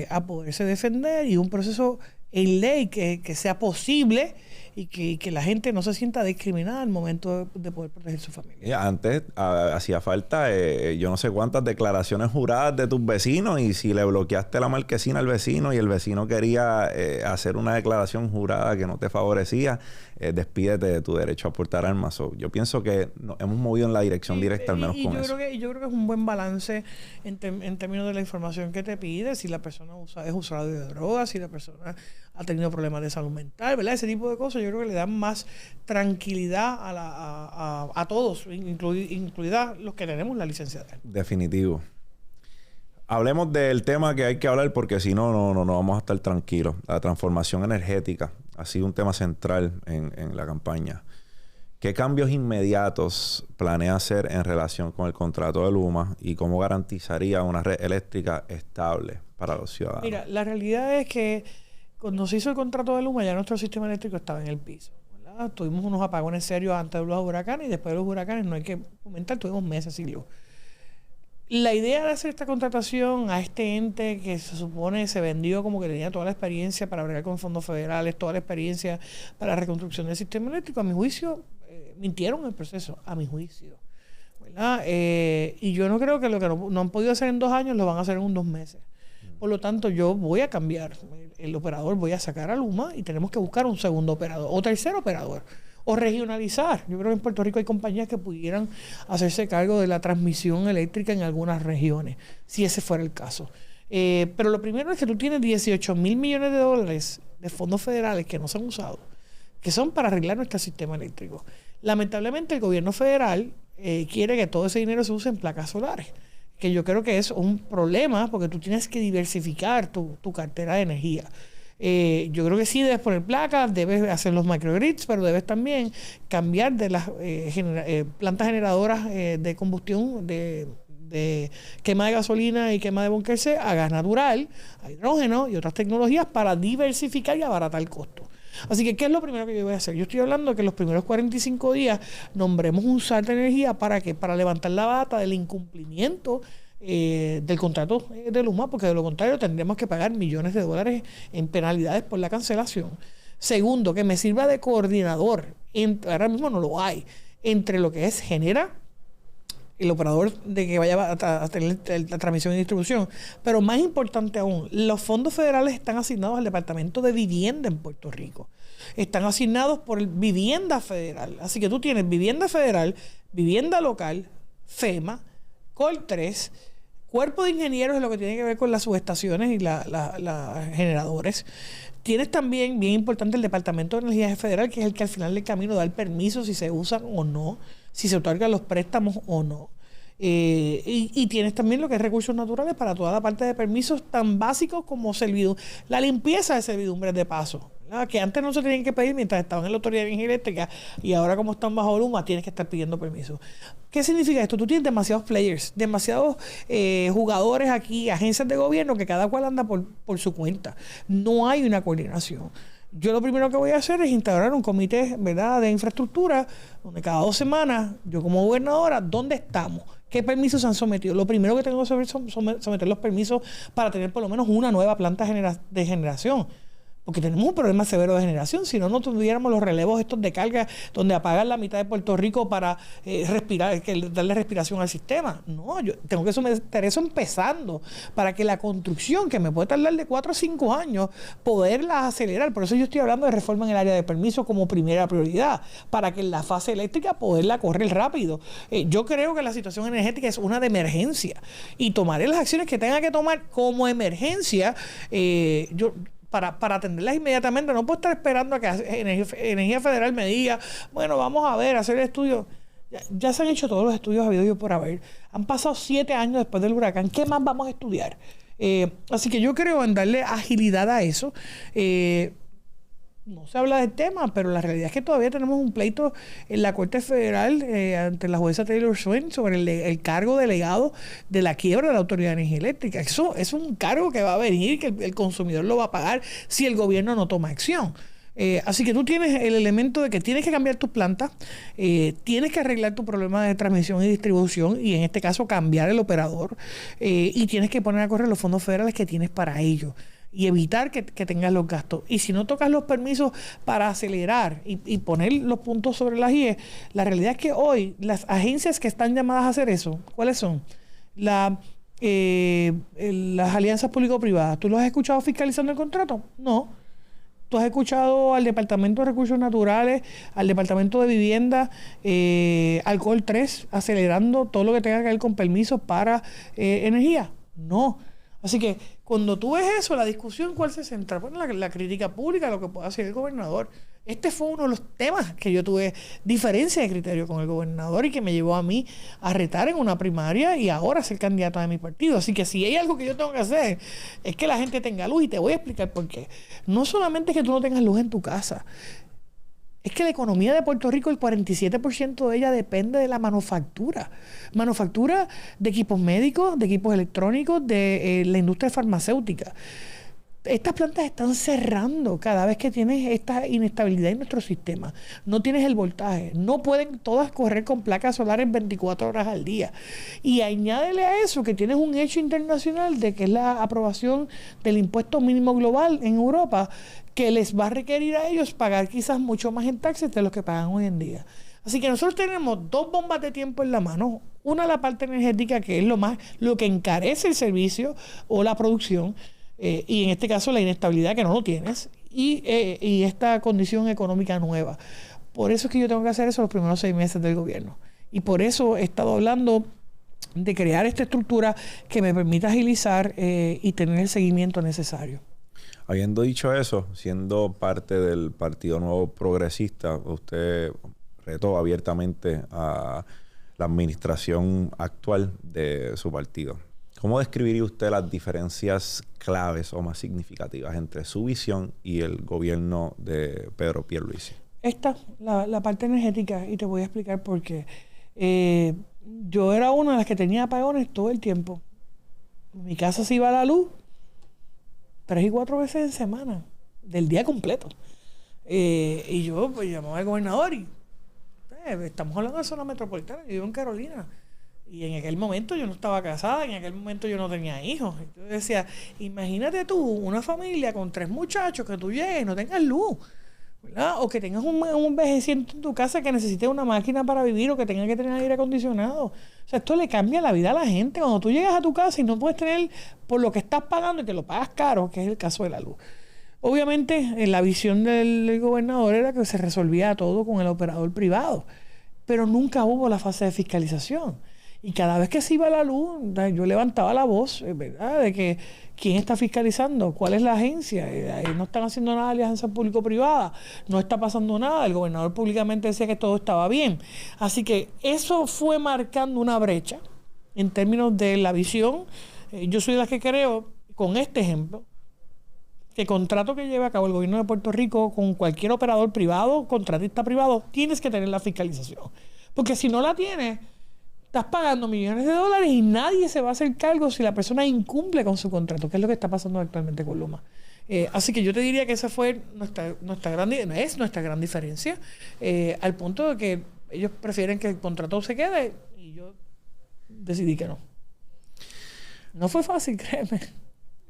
a poderse defender y un proceso en ley que sea posible y que la gente no se sienta discriminada al momento de poder proteger su familia. Antes hacía falta yo no sé cuántas declaraciones juradas de tus vecinos, y si le bloqueaste la marquesina al vecino y el vecino quería hacer una declaración jurada que no te favorecía, despídete de tu derecho a portar armas. Yo pienso que nos hemos movido en la dirección directa, al menos con eso. Yo creo que es un buen balance en términos de la información que te pide, si la persona es usuario de drogas, si la persona ha tenido problemas de salud mental, ¿verdad? Ese tipo de cosas yo creo que le dan más tranquilidad a todos, incluida los que tenemos la licencia de él. Definitivo. Hablemos del tema que hay que hablar, porque si no vamos a estar tranquilos. La transformación energética ha sido un tema central en la campaña. ¿Qué cambios inmediatos planea hacer en relación con el contrato de Luma y cómo garantizaría una red eléctrica estable para los ciudadanos? Mira, la realidad es que cuando se hizo el contrato de Luma ya nuestro sistema eléctrico estaba en el piso, ¿verdad? Tuvimos unos apagones serios antes de los huracanes y después de los huracanes, no hay que comentar, tuvimos meses sin luz. La idea de hacer esta contratación a este ente que se supone se vendió como que tenía toda la experiencia para bregar con fondos federales, toda la experiencia para la reconstrucción del sistema eléctrico, a mi juicio, mintieron en el proceso, a mi juicio, ¿verdad? Y yo no creo que lo que no han podido hacer en 2 años lo van a hacer en 2 meses. Por lo tanto, yo voy a cambiar el operador, voy a sacar a Luma y tenemos que buscar un segundo operador o tercer operador. O regionalizar. Yo creo que en Puerto Rico hay compañías que pudieran hacerse cargo de la transmisión eléctrica en algunas regiones, si ese fuera el caso. Pero lo primero es que tú tienes 18 mil millones de dólares de fondos federales que no se han usado, que son para arreglar nuestro sistema eléctrico. Lamentablemente el gobierno federal quiere que todo ese dinero se use en placas solares, que yo creo que es un problema porque tú tienes que diversificar tu cartera de energía. Yo creo que sí debes poner placas, debes hacer los microgrids, pero debes también cambiar de las plantas generadoras de combustión de quema de gasolina y quema de bunker C a gas natural, a hidrógeno y otras tecnologías para diversificar y abaratar el costo. Así que, ¿qué es lo primero que yo voy a hacer? Yo estoy hablando de que en los primeros 45 días nombremos un SAR de energía para levantar la bata del incumplimiento del contrato de Luma, porque de lo contrario tendremos que pagar millones de dólares en penalidades por la cancelación. Segundo, que me sirva de coordinador, ahora mismo no lo hay, entre lo que es Genera, el operador de que vaya a tener la transmisión y distribución, pero más importante aún, los fondos federales están asignados al Departamento de Vivienda en Puerto Rico. Están asignados por Vivienda Federal. Así que tú tienes Vivienda Federal, Vivienda Local, FEMA, COL 3, Cuerpo de Ingenieros en lo que tiene que ver con las subestaciones y los generadores. Tienes también, bien importante, el Departamento de Energía Federal, que es el que al final del camino da el permiso si se usan o no, si se otorgan los préstamos o no. Y tienes también lo que es recursos naturales para toda la parte de permisos tan básicos como la limpieza de servidumbres de paso, ¿verdad? Que antes no se tenían que pedir mientras estaban en la Autoridad de Energía Eléctrica y ahora como están bajo Luma tienes que estar pidiendo permiso. ¿Qué significa esto? Tú tienes demasiados players, demasiados jugadores aquí, agencias de gobierno que cada cual anda por su cuenta. No hay una coordinación. Yo lo primero que voy a hacer es integrar un comité, ¿verdad?, de infraestructura, donde cada 2 semanas, yo como gobernadora, ¿dónde estamos? ¿Qué permisos se han sometido? Lo primero que tengo que hacer es someter los permisos para tener por lo menos una nueva planta de generación. Porque tenemos un problema severo de generación. Si no tuviéramos los relevos estos de carga donde apagan la mitad de Puerto Rico para darle respiración al sistema. No, yo tengo que someter eso empezando para que la construcción, que me puede tardar de 4 a 5 años, poderla acelerar. Por eso yo estoy hablando de reforma en el área de permiso como primera prioridad, para que en la fase eléctrica poderla correr rápido. Yo creo que la situación energética es una de emergencia y tomaré las acciones que tenga que tomar como emergencia. Para atenderlas inmediatamente. No puedo estar esperando a que Energía Federal me diga, bueno, vamos a ver, hacer el estudio. Ya se han hecho todos los estudios habidos y por haber. Han pasado 7 años después del huracán. ¿Qué más vamos a estudiar? Así que yo creo en darle agilidad a eso. No se habla del tema, pero la realidad es que todavía tenemos un pleito en la Corte Federal ante la jueza Taylor Swain sobre el cargo delegado de la quiebra de la Autoridad de Energía Eléctrica. Eso es un cargo que va a venir, que el consumidor lo va a pagar si el gobierno no toma acción. Así que tú tienes el elemento de que tienes que cambiar tus plantas, tienes que arreglar tu problema de transmisión y distribución y en este caso cambiar el operador y tienes que poner a correr los fondos federales que tienes para ello y evitar que tengas los gastos. Y si no tocas los permisos para acelerar y poner los puntos sobre las IES, la realidad es que hoy las agencias que están llamadas a hacer eso, ¿cuáles son? Las alianzas público-privadas. ¿Tú los has escuchado fiscalizando el contrato? No. ¿Tú has escuchado al Departamento de Recursos Naturales, al Departamento de Vivienda, al COL 3, acelerando todo lo que tenga que ver con permisos para energía? No. Así que cuando tú ves eso, la discusión, ¿cuál se centra? Bueno, la crítica pública, lo que pueda hacer el gobernador. Este fue uno de los temas que yo tuve diferencia de criterio con el gobernador y que me llevó a mí a retar en una primaria y ahora ser candidata de mi partido. Así que si hay algo que yo tengo que hacer es que la gente tenga luz y te voy a explicar por qué. No solamente es que tú no tengas luz en tu casa, es que la economía de Puerto Rico, el 47% de ella depende de la manufactura. Manufactura de equipos médicos, de equipos electrónicos, de la industria farmacéutica. Estas plantas están cerrando cada vez que tienes esta inestabilidad en nuestro sistema. No tienes el voltaje. No pueden todas correr con placas solares 24 horas al día. Y añádele a eso que tienes un hecho internacional de que es la aprobación del impuesto mínimo global en Europa, que les va a requerir a ellos pagar quizás mucho más en taxes de los que pagan hoy en día. Así que nosotros tenemos dos bombas de tiempo en la mano. Una, la parte energética, que es lo que encarece el servicio o la producción. Y en este caso la inestabilidad que no lo tienes y esta condición económica nueva. Por eso es que yo tengo que hacer eso los primeros 6 meses del gobierno. Y por eso he estado hablando de crear esta estructura que me permita agilizar y tener el seguimiento necesario. Habiendo dicho eso, siendo parte del Partido Nuevo Progresista, usted retó abiertamente a la administración actual de su partido. ¿Cómo describiría usted las diferencias claves o más significativas entre su visión y el gobierno de Pedro Pierluisi? La parte energética, y te voy a explicar por qué. Yo era una de las que tenía apagones todo el tiempo. En mi casa se iba la luz 3 y 4 veces en semana, del día completo. Y yo pues llamaba al gobernador y estamos hablando de zona metropolitana, yo vivo en Carolina. Y en aquel momento yo no estaba casada, en aquel momento yo no tenía hijos. Yo decía, imagínate tú, una familia con 3 muchachos, que tú llegues y no tengas luz, ¿verdad? O que tengas un envejeciente en tu casa que necesite una máquina para vivir o que tenga que tener aire acondicionado. O sea, esto le cambia la vida a la gente. Cuando tú llegas a tu casa y no puedes tener por lo que estás pagando y que lo pagas caro, que es el caso de la luz. Obviamente, en la visión del gobernador era que se resolvía todo con el operador privado, pero nunca hubo la fase de fiscalización. Y cada vez que se iba la luz, yo levantaba la voz, ¿verdad? De que quién está fiscalizando, cuál es la agencia. No están haciendo nada de alianza público-privada, no está pasando nada. El gobernador públicamente decía que todo estaba bien. Así que eso fue marcando una brecha en términos de la visión. Yo soy de las que creo, con este ejemplo, que el contrato que lleve a cabo el gobierno de Puerto Rico con cualquier operador privado, contratista privado, tienes que tener la fiscalización. Porque si no la tienes, estás pagando millones de dólares y nadie se va a hacer cargo si la persona incumple con su contrato, que es lo que está pasando actualmente con Luma. Así que yo te diría que esa fue nuestra gran diferencia, al punto de que ellos prefieren que el contrato se quede y yo decidí que no. No fue fácil, créeme.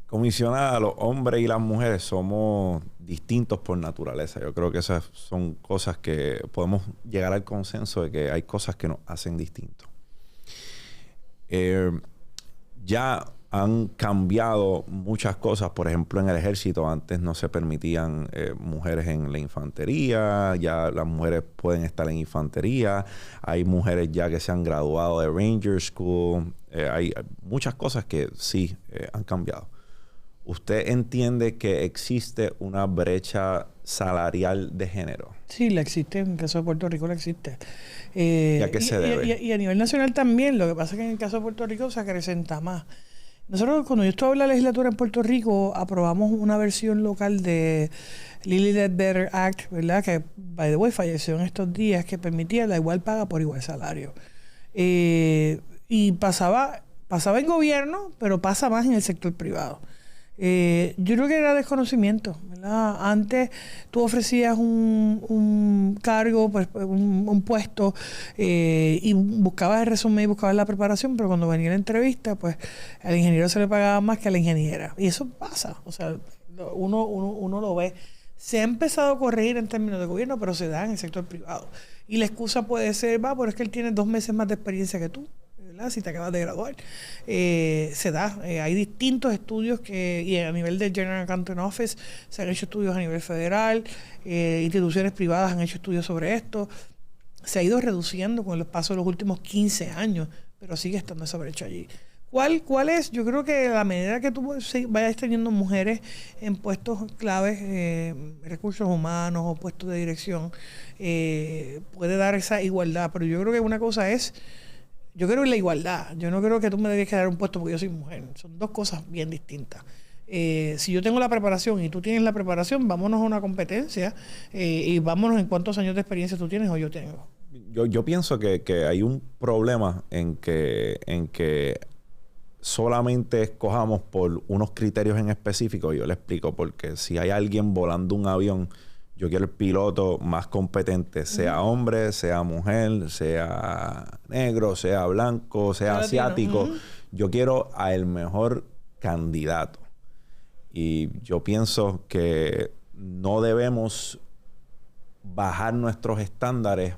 Comisionada, los hombres y las mujeres somos distintos por naturaleza. Yo creo que esas son cosas que podemos llegar al consenso de que hay cosas que nos hacen distintos. Ya han cambiado muchas cosas. Por ejemplo, en el ejército antes no se permitían mujeres en la infantería. Ya las mujeres pueden estar en infantería. Hay mujeres ya que se han graduado de Ranger School. Hay muchas cosas que sí han cambiado. ¿Usted entiende que existe una brecha salarial de género? Sí, la existe. En el caso de Puerto Rico la existe. ¿Y a qué se debe? Y a nivel nacional también. Lo que pasa es que en el caso de Puerto Rico se acrecenta más. Nosotros, cuando yo estuve en la legislatura en Puerto Rico, aprobamos una versión local de Lilly Ledbetter Act, ¿verdad? Que, by the way, falleció en estos días, que permitía la igual paga por igual salario. Y pasaba en gobierno, pero pasa más en el sector privado. Yo creo que era desconocimiento, ¿verdad? Antes tú ofrecías un cargo, pues, un puesto, y buscabas el resumen y buscabas la preparación, pero cuando venía la entrevista, pues al ingeniero se le pagaba más que a la ingeniera. Y eso pasa, o sea, uno lo ve. Se ha empezado a corregir en términos de gobierno, pero se da en el sector privado. Y la excusa puede ser, pero es que él tiene 2 meses más de experiencia que tú, ¿verdad? Si te acabas de graduar. Se da. Hay distintos estudios y a nivel del General Accounting Office se han hecho estudios a nivel federal, instituciones privadas han hecho estudios sobre esto. Se ha ido reduciendo con el paso de los últimos 15 años, pero sigue estando esa brecha allí. ¿Cuál es? Yo creo que la medida que tú vayas teniendo mujeres en puestos claves, recursos humanos o puestos de dirección, puede dar esa igualdad. Pero yo creo que una cosa es, yo creo en la igualdad. Yo no creo que tú me debes quedar un puesto porque yo soy mujer. Son dos cosas bien distintas. Si yo tengo la preparación y tú tienes la preparación, vámonos a una competencia y vámonos en cuántos años de experiencia tú tienes o yo tengo. Yo pienso que hay un problema en que solamente escojamos por unos criterios en específico. Yo le explico, porque si hay alguien volando un avión, yo quiero el piloto más competente, sea hombre, sea mujer, sea negro, sea blanco, sea asiático. Yo quiero al mejor candidato. Y yo pienso que no debemos bajar nuestros estándares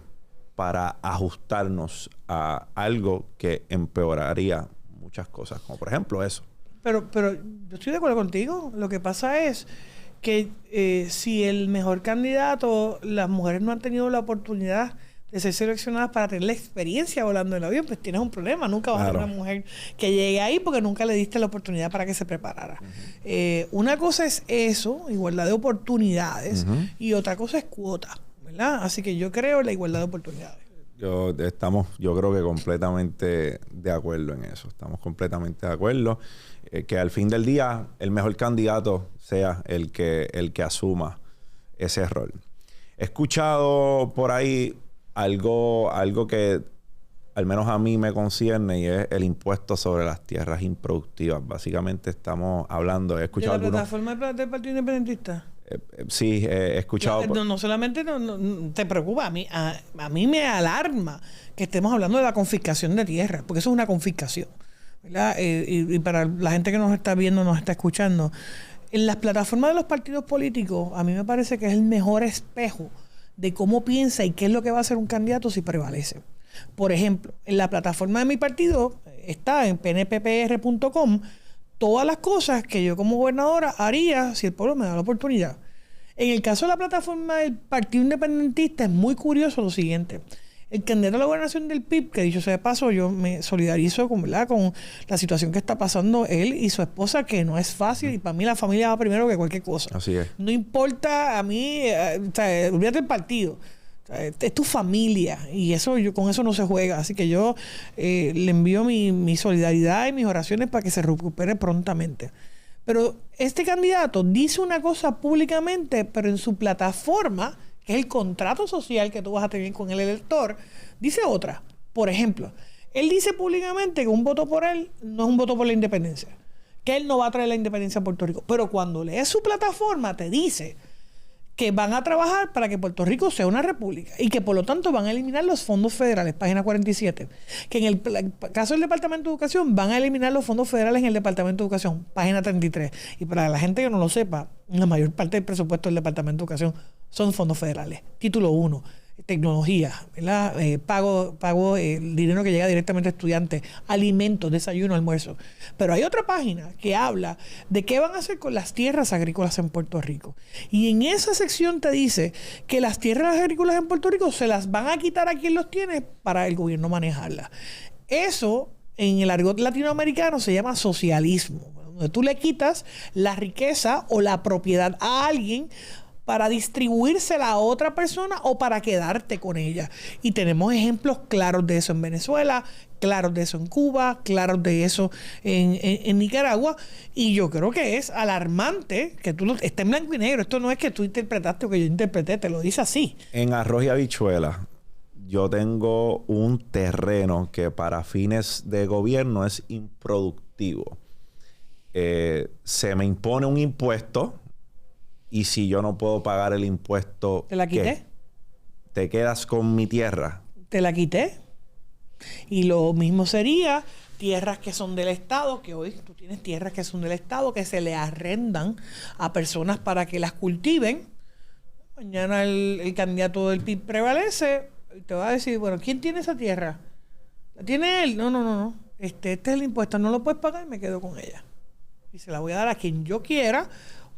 para ajustarnos a algo que empeoraría muchas cosas, como por ejemplo eso. Pero yo estoy de acuerdo contigo. Lo que pasa es que si el mejor candidato, las mujeres no han tenido la oportunidad de ser seleccionadas para tener la experiencia volando en el avión, pues tienes un problema. Nunca vas a tener una mujer que llegue ahí porque nunca le diste la oportunidad para que se preparara. Una cosa es eso, igualdad de oportunidades, y otra cosa es cuota, ¿verdad? Así que yo creo en la igualdad de oportunidades. Yo creo que completamente de acuerdo en eso. Estamos completamente de acuerdo. Que al fin del día el mejor candidato sea el que asuma ese rol. He escuchado por ahí algo que al menos a mí me concierne, y es el impuesto sobre las tierras improductivas. Básicamente estamos hablando... He escuchado ¿De la plataforma del Partido Independentista? Sí, he escuchado... No solamente te preocupa, a mí me alarma que estemos hablando de la confiscación de tierra, porque eso es una confiscación, ¿verdad? Y para la gente que nos está viendo, nos está escuchando, en las plataformas de los partidos políticos, a mí me parece que es el mejor espejo de cómo piensa y qué es lo que va a hacer un candidato si prevalece. Por ejemplo, en la plataforma de mi partido está en pnppr.com todas las cosas que yo como gobernadora haría si el pueblo me da la oportunidad. En el caso de la plataforma del Partido Independentista es muy curioso lo siguiente. El candidato a la gobernación del PIB, que dicho sea de paso, yo me solidarizo con la situación que está pasando él y su esposa, que no es fácil, y para mí la familia va primero que cualquier cosa. Así es. No importa a mí, olvídate del partido. Es tu familia y con eso no se juega. Así que yo le envío mi solidaridad y mis oraciones para que se recupere prontamente. Pero este candidato dice una cosa públicamente, pero en su plataforma, que es el contrato social que tú vas a tener con el elector, dice otra. Por ejemplo, él dice públicamente que un voto por él no es un voto por la independencia, que él no va a traer la independencia a Puerto Rico. Pero cuando lees su plataforma te dice que van a trabajar para que Puerto Rico sea una república y que por lo tanto van a eliminar los fondos federales, página 47. Que en el caso del Departamento de Educación van a eliminar los fondos federales en el Departamento de Educación, página 33. Y para la gente que no lo sepa, la mayor parte del presupuesto del Departamento de Educación son fondos federales. Título 1, tecnología, ¿verdad? Pago el dinero que llega directamente a estudiantes, alimentos, desayuno, almuerzo. Pero hay otra página que habla de qué van a hacer con las tierras agrícolas en Puerto Rico. Y en esa sección te dice que las tierras agrícolas en Puerto Rico se las van a quitar a quien los tiene para el gobierno manejarlas. Eso, en el argot latinoamericano, se llama socialismo, donde tú le quitas la riqueza o la propiedad a alguien para distribuírsela a otra persona o para quedarte con ella. Y tenemos ejemplos claros de eso en Venezuela, claros de eso en Cuba, claros de eso en Nicaragua. Y yo creo que es alarmante que esté en blanco y negro. Esto no es que tú interpretaste o que yo interpreté, te lo dice así. En arroz y habichuelas, yo tengo un terreno que para fines de gobierno es improductivo. se me impone un impuesto y si yo no puedo pagar el impuesto... ¿Te la quité? ¿qué? ¿Te quedas con mi tierra? Te la quité. Y lo mismo sería tierras que son del Estado, que hoy tú tienes tierras que son del Estado, que se le arrendan a personas para que las cultiven. Mañana el candidato del PIB prevalece y te va a decir, bueno, ¿quién tiene esa tierra? ¿La tiene él? No. Este es el impuesto, no lo puedes pagar y me quedo con ella. Y se la voy a dar a quien yo quiera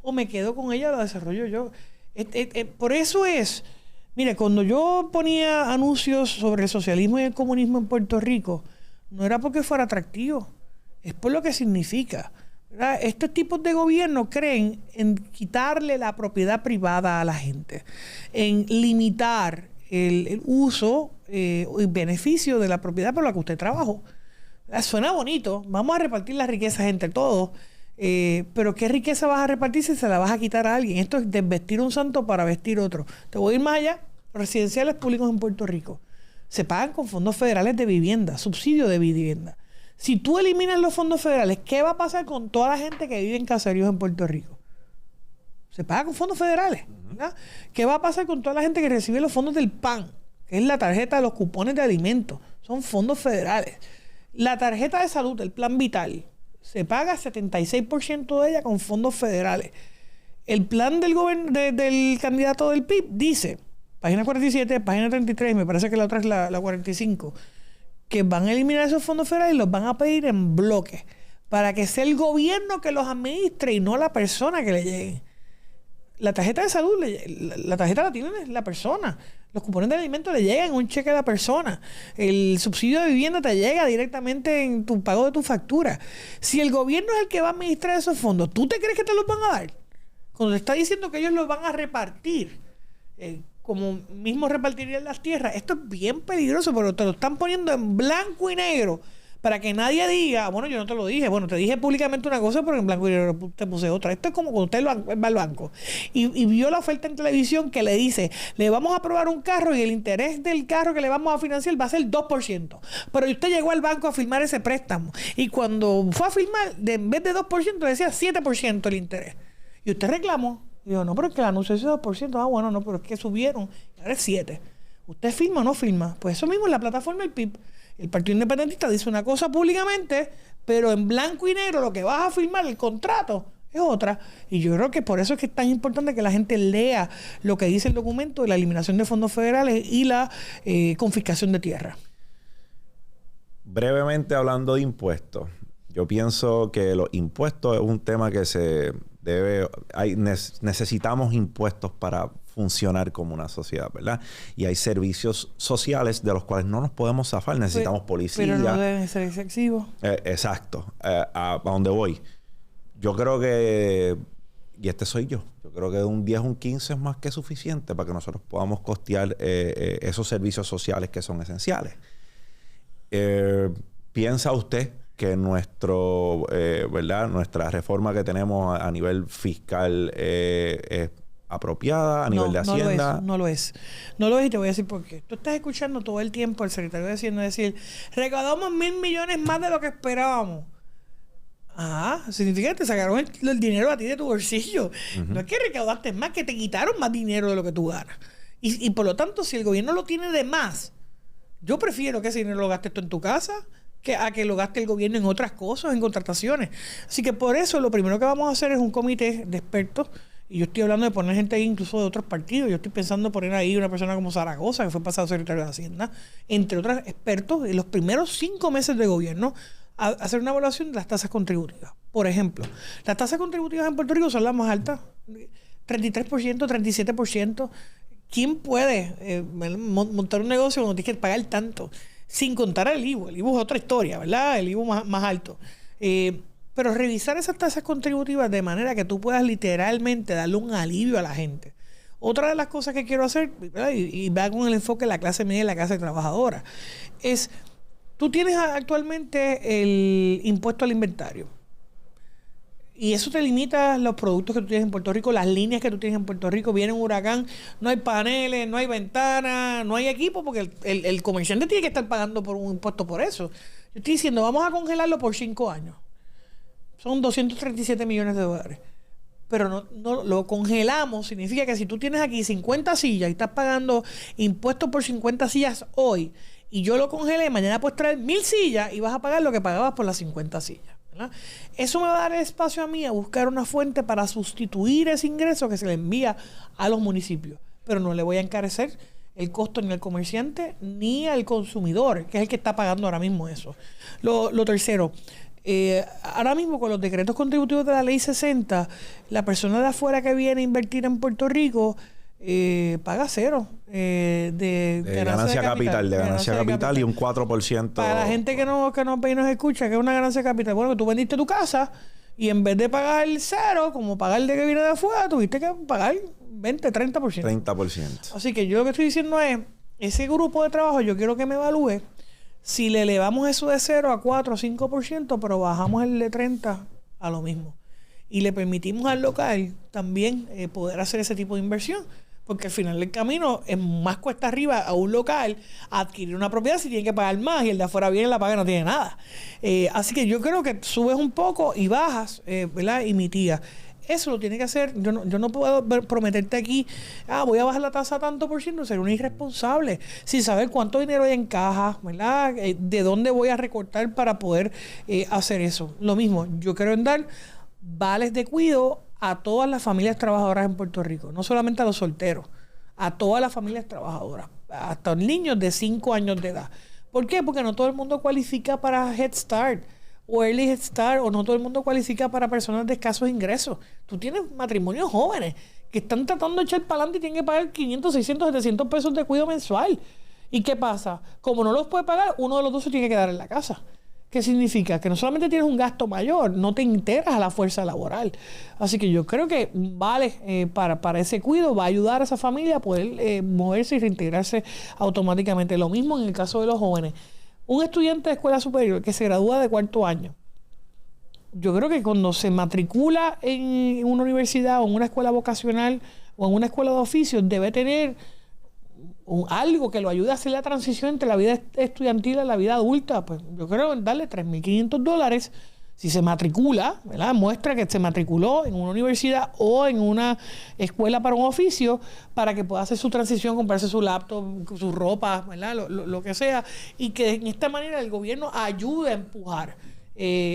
o me quedo con ella, la desarrollo yo. Por eso es, mire, cuando yo ponía anuncios sobre el socialismo y el comunismo en Puerto Rico, no era porque fuera atractivo, es por lo que significa. ¿Verdad? Estos tipos de gobierno creen en quitarle la propiedad privada a la gente, en limitar el uso y beneficio de la propiedad por la que usted trabajó. Suena bonito, vamos a repartir las riquezas entre todos, pero ¿qué riqueza vas a repartir si se la vas a quitar a alguien? Esto es desvestir un santo para vestir otro. Te voy a ir más allá. Residenciales públicos en Puerto Rico se pagan con fondos federales de vivienda, subsidio de vivienda. Si tú eliminas los fondos federales, ¿qué va a pasar con toda la gente que vive en caseríos en Puerto Rico? Se paga con fondos federales, ¿verdad? ¿Qué va a pasar con toda la gente que recibe los fondos del PAN, que es la tarjeta de los cupones de alimentos? Son fondos federales. La tarjeta de salud, el Plan Vital, se paga 76% de ella con fondos federales. El plan del candidato del PIB dice, página 47, página 33, me parece que la otra es la 45, que van a eliminar esos fondos federales y los van a pedir en bloque para que sea el gobierno que los administre y no la persona que le llegue. La tarjeta de salud, la tarjeta la tiene la persona. Los cupones de alimentos le llegan en un cheque a la persona. El subsidio de vivienda te llega directamente en tu pago de tu factura. Si el gobierno es el que va a administrar esos fondos, ¿tú te crees que te los van a dar? Cuando te está diciendo que ellos los van a repartir, como mismo repartirían las tierras, esto es bien peligroso, pero te lo están poniendo en blanco y negro para que nadie diga, bueno, yo no te lo dije, bueno, te dije públicamente una cosa, pero en blanco y negro te puse otra. Esto es como cuando usted va al banco y vio la oferta en televisión que le dice, le vamos a aprobar un carro y el interés del carro que le vamos a financiar va a ser 2%. Pero usted llegó al banco a firmar ese préstamo y cuando fue a firmar, en vez de 2%, decía 7% el interés. Y usted reclamó. Digo, no, pero es que el anuncio es 2%. Ah, bueno, no, pero es que subieron. Y ahora es 7%. ¿Usted firma o no firma? Pues eso mismo en la plataforma del PIB. El Partido Independentista dice una cosa públicamente, pero en blanco y negro lo que vas a firmar, el contrato, es otra. Y yo creo que por eso es que es tan importante que la gente lea lo que dice el documento de la eliminación de fondos federales y la confiscación de tierra. Brevemente hablando de impuestos, yo pienso que los impuestos es un tema que se debe... necesitamos impuestos para funcionar como una sociedad, ¿verdad? Y hay servicios sociales de los cuales no nos podemos zafar. Necesitamos policía. Pero no deben ser excesivos. Exacto. A donde voy. Yo creo que... Y este soy yo. Yo creo que un 10 o un 15 es más que suficiente para que nosotros podamos costear esos servicios sociales que son esenciales. ¿Piensa usted que ¿verdad? Nuestra reforma que tenemos a nivel fiscal es apropiada a nivel de Hacienda? No lo es y te voy a decir por qué. Tú estás escuchando todo el tiempo al secretario de Hacienda decir, recaudamos 1,000 millones más de lo que esperábamos. Significa que te sacaron el dinero a ti de tu bolsillo. No es que recaudaste más, que te quitaron más dinero de lo que tú ganas. Y por lo tanto, si el gobierno lo tiene de más, yo prefiero que ese dinero lo gastes tú en tu casa a que lo gaste el gobierno en otras cosas, en contrataciones. Así que por eso lo primero que vamos a hacer es un comité de expertos. Y yo estoy hablando de poner gente ahí incluso de otros partidos. Yo estoy pensando poner ahí una persona como Zaragoza, que fue pasado secretario de Hacienda, entre otros expertos, en los primeros 5 meses de gobierno, a hacer una evaluación de las tasas contributivas. Por ejemplo, las tasas contributivas en Puerto Rico son las más altas, 33%, 37%. ¿Quién puede montar un negocio cuando tienes que pagar tanto? Sin contar el IVU. El IVU es otra historia, ¿verdad? El IVU más alto. Pero revisar esas tasas contributivas de manera que tú puedas literalmente darle un alivio a la gente. Otra de las cosas que quiero hacer, ¿verdad? Y va con el enfoque de la clase media y la clase trabajadora, es, tú tienes actualmente el impuesto al inventario. Y eso te limita los productos que tú tienes en Puerto Rico, las líneas que tú tienes en Puerto Rico. Viene un huracán, no hay paneles, no hay ventanas, no hay equipo, porque el comerciante tiene que estar pagando por un impuesto por eso. Yo estoy diciendo, vamos a congelarlo por 5 años. son 237 millones de dólares. Pero no lo congelamos, significa que si tú tienes aquí 50 sillas y estás pagando impuestos por 50 sillas hoy, y yo lo congelé, mañana puedes traer 1,000 sillas y vas a pagar lo que pagabas por las 50 sillas, ¿verdad? Eso me va a dar espacio a mí a buscar una fuente para sustituir ese ingreso que se le envía a los municipios. Pero no le voy a encarecer el costo ni al comerciante ni al consumidor, que es el que está pagando ahora mismo eso. Lo tercero, ahora mismo con los decretos contributivos de la Ley 60, la persona de afuera que viene a invertir en Puerto Rico paga cero de ganancia capital. De ganancia capital y un 4%. Para la gente que nos ve y nos escucha, que es una ganancia capital. Bueno, que tú vendiste tu casa y en vez de pagar cero, como pagar de que viene de afuera, tuviste que pagar 20, 30%. 30%. Así que yo lo que estoy diciendo es, ese grupo de trabajo yo quiero que me evalúe si le elevamos eso de 0 a 4 o 5%, pero bajamos el de 30 a lo mismo. Y le permitimos al local también poder hacer ese tipo de inversión. Porque al final del camino es más cuesta arriba a un local adquirir una propiedad si tiene que pagar más y el de afuera viene la paga y no tiene nada. Así que yo creo que subes un poco y bajas, ¿verdad? Y mitigas. Eso lo tiene que hacer. Yo no puedo prometerte aquí, voy a bajar la tasa tanto por ciento, ser un irresponsable, sin saber cuánto dinero hay en caja, ¿verdad? De dónde voy a recortar para poder hacer eso. Lo mismo, yo quiero dar vales de cuidado a todas las familias trabajadoras en Puerto Rico, no solamente a los solteros, a todas las familias trabajadoras, hasta niños de 5 años de edad. ¿Por qué? Porque no todo el mundo cualifica para Head Start o Early Head Start, o no todo el mundo cualifica para personas de escasos ingresos. Tú tienes matrimonios jóvenes que están tratando de echar para adelante y tienen que pagar 500, 600, 700 pesos de cuidado mensual. ¿Y qué pasa? Como no los puede pagar, uno de los dos se tiene que quedar en la casa. ¿Qué significa? Que no solamente tienes un gasto mayor, no te integras a la fuerza laboral. Así que yo creo que vale para ese cuidado, va a ayudar a esa familia a poder moverse y reintegrarse automáticamente. Lo mismo en el caso de los jóvenes. Un estudiante de escuela superior que se gradúa de 4º año, yo creo que cuando se matricula en una universidad o en una escuela vocacional o en una escuela de oficios, debe tener algo que lo ayude a hacer la transición entre la vida estudiantil y la vida adulta. Pues yo creo en darle $3,500 si se matricula, ¿verdad? Muestra que se matriculó en una universidad o en una escuela para un oficio, para que pueda hacer su transición, comprarse su laptop, su ropa, ¿verdad? Lo que sea, y que en esta manera el gobierno ayude a empujar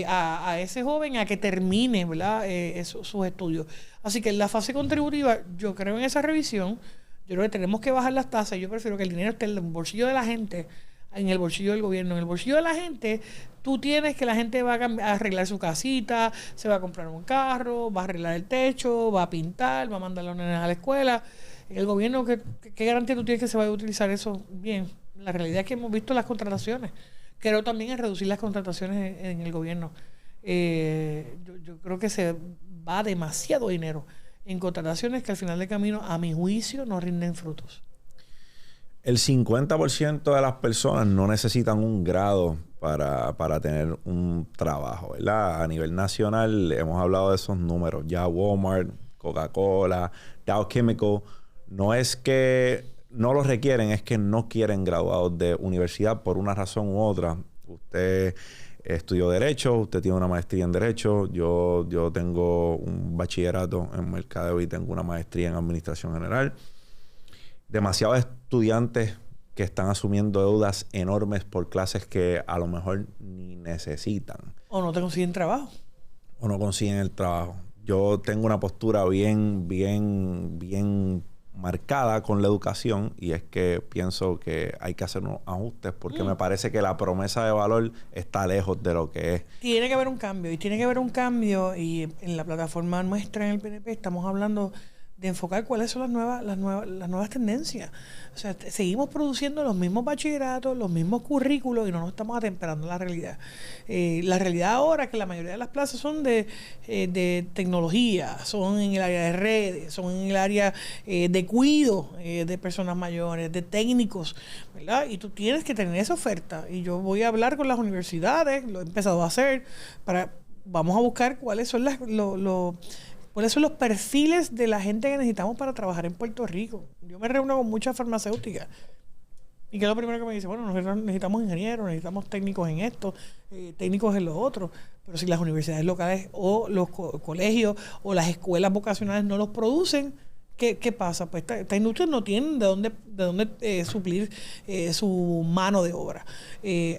a ese joven a que termine, ¿verdad? Sus estudios. Así que en la fase contributiva yo creo en esa revisión. Yo creo que tenemos que bajar las tasas. Yo prefiero que el dinero esté en el bolsillo de la gente, en el bolsillo del gobierno. En el bolsillo de la gente, tú tienes que la gente va a arreglar su casita, se va a comprar un carro, va a arreglar el techo, va a pintar, va a mandar a los nenes a la escuela. El gobierno, ¿qué garantía tú tienes que se va a utilizar eso bien? La realidad es que hemos visto las contrataciones. Creo también en reducir las contrataciones en el gobierno. Yo creo que se va demasiado dinero en contrataciones que al final del camino, a mi juicio, no rinden frutos. El 50% de las personas no necesitan un grado para tener un trabajo, ¿verdad? A nivel nacional hemos hablado de esos números. Ya Walmart, Coca-Cola, Dow Chemical, no es que no los requieren, es que no quieren graduados de universidad por una razón u otra. Usted estudió Derecho, usted tiene una maestría en Derecho, yo tengo un bachillerato en Mercadeo y tengo una maestría en Administración General. Demasiados estudiantes que están asumiendo deudas enormes por clases que a lo mejor ni necesitan. O no te consiguen trabajo. O no consiguen el trabajo. Yo tengo una postura bien marcada con la educación, y es que pienso que hay que hacer unos ajustes porque me parece que la promesa de valor está lejos de lo que es. Tiene que haber un cambio, y en la plataforma nuestra en el PNP estamos hablando de enfocar cuáles son las nuevas tendencias. O sea, seguimos produciendo los mismos bachilleratos, los mismos currículos, y no nos estamos atemperando a la realidad. La realidad ahora es que la mayoría de las plazas son de tecnología, son en el área de redes, son en el área de cuidado de personas mayores, de técnicos, ¿verdad? Y tú tienes que tener esa oferta. Y yo voy a hablar con las universidades, lo he empezado a hacer, vamos a buscar cuáles son ¿cuáles son los perfiles de la gente que necesitamos para trabajar en Puerto Rico? Yo me reúno con muchas farmacéuticas Y que es lo primero que me dice, bueno, nosotros necesitamos ingenieros, necesitamos técnicos en esto, técnicos en lo otro. Pero si las universidades locales o los colegios o las escuelas vocacionales no los producen, ¿qué pasa? Pues esta industria no tiene de dónde suplir su mano de obra.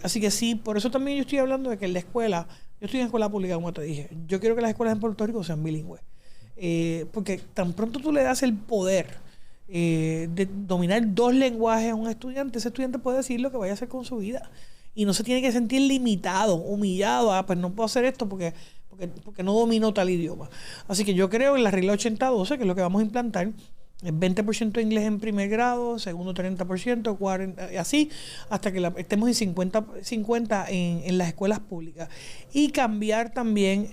Así que sí, por eso también yo estoy hablando de que en la escuela, yo estoy en escuela pública, como te dije, yo quiero que las escuelas en Puerto Rico sean bilingües. Porque tan pronto tú le das el poder de dominar 2 lenguajes a un estudiante, ese estudiante puede decir lo que vaya a hacer con su vida y no se tiene que sentir limitado, humillado, pues no puedo hacer esto porque no domino tal idioma. Así que yo creo en la regla 80-12, que es lo que vamos a implantar, el 20% inglés en primer grado, segundo 30%, 40%, así, hasta que estemos en 50-50 en las escuelas públicas. Y cambiar también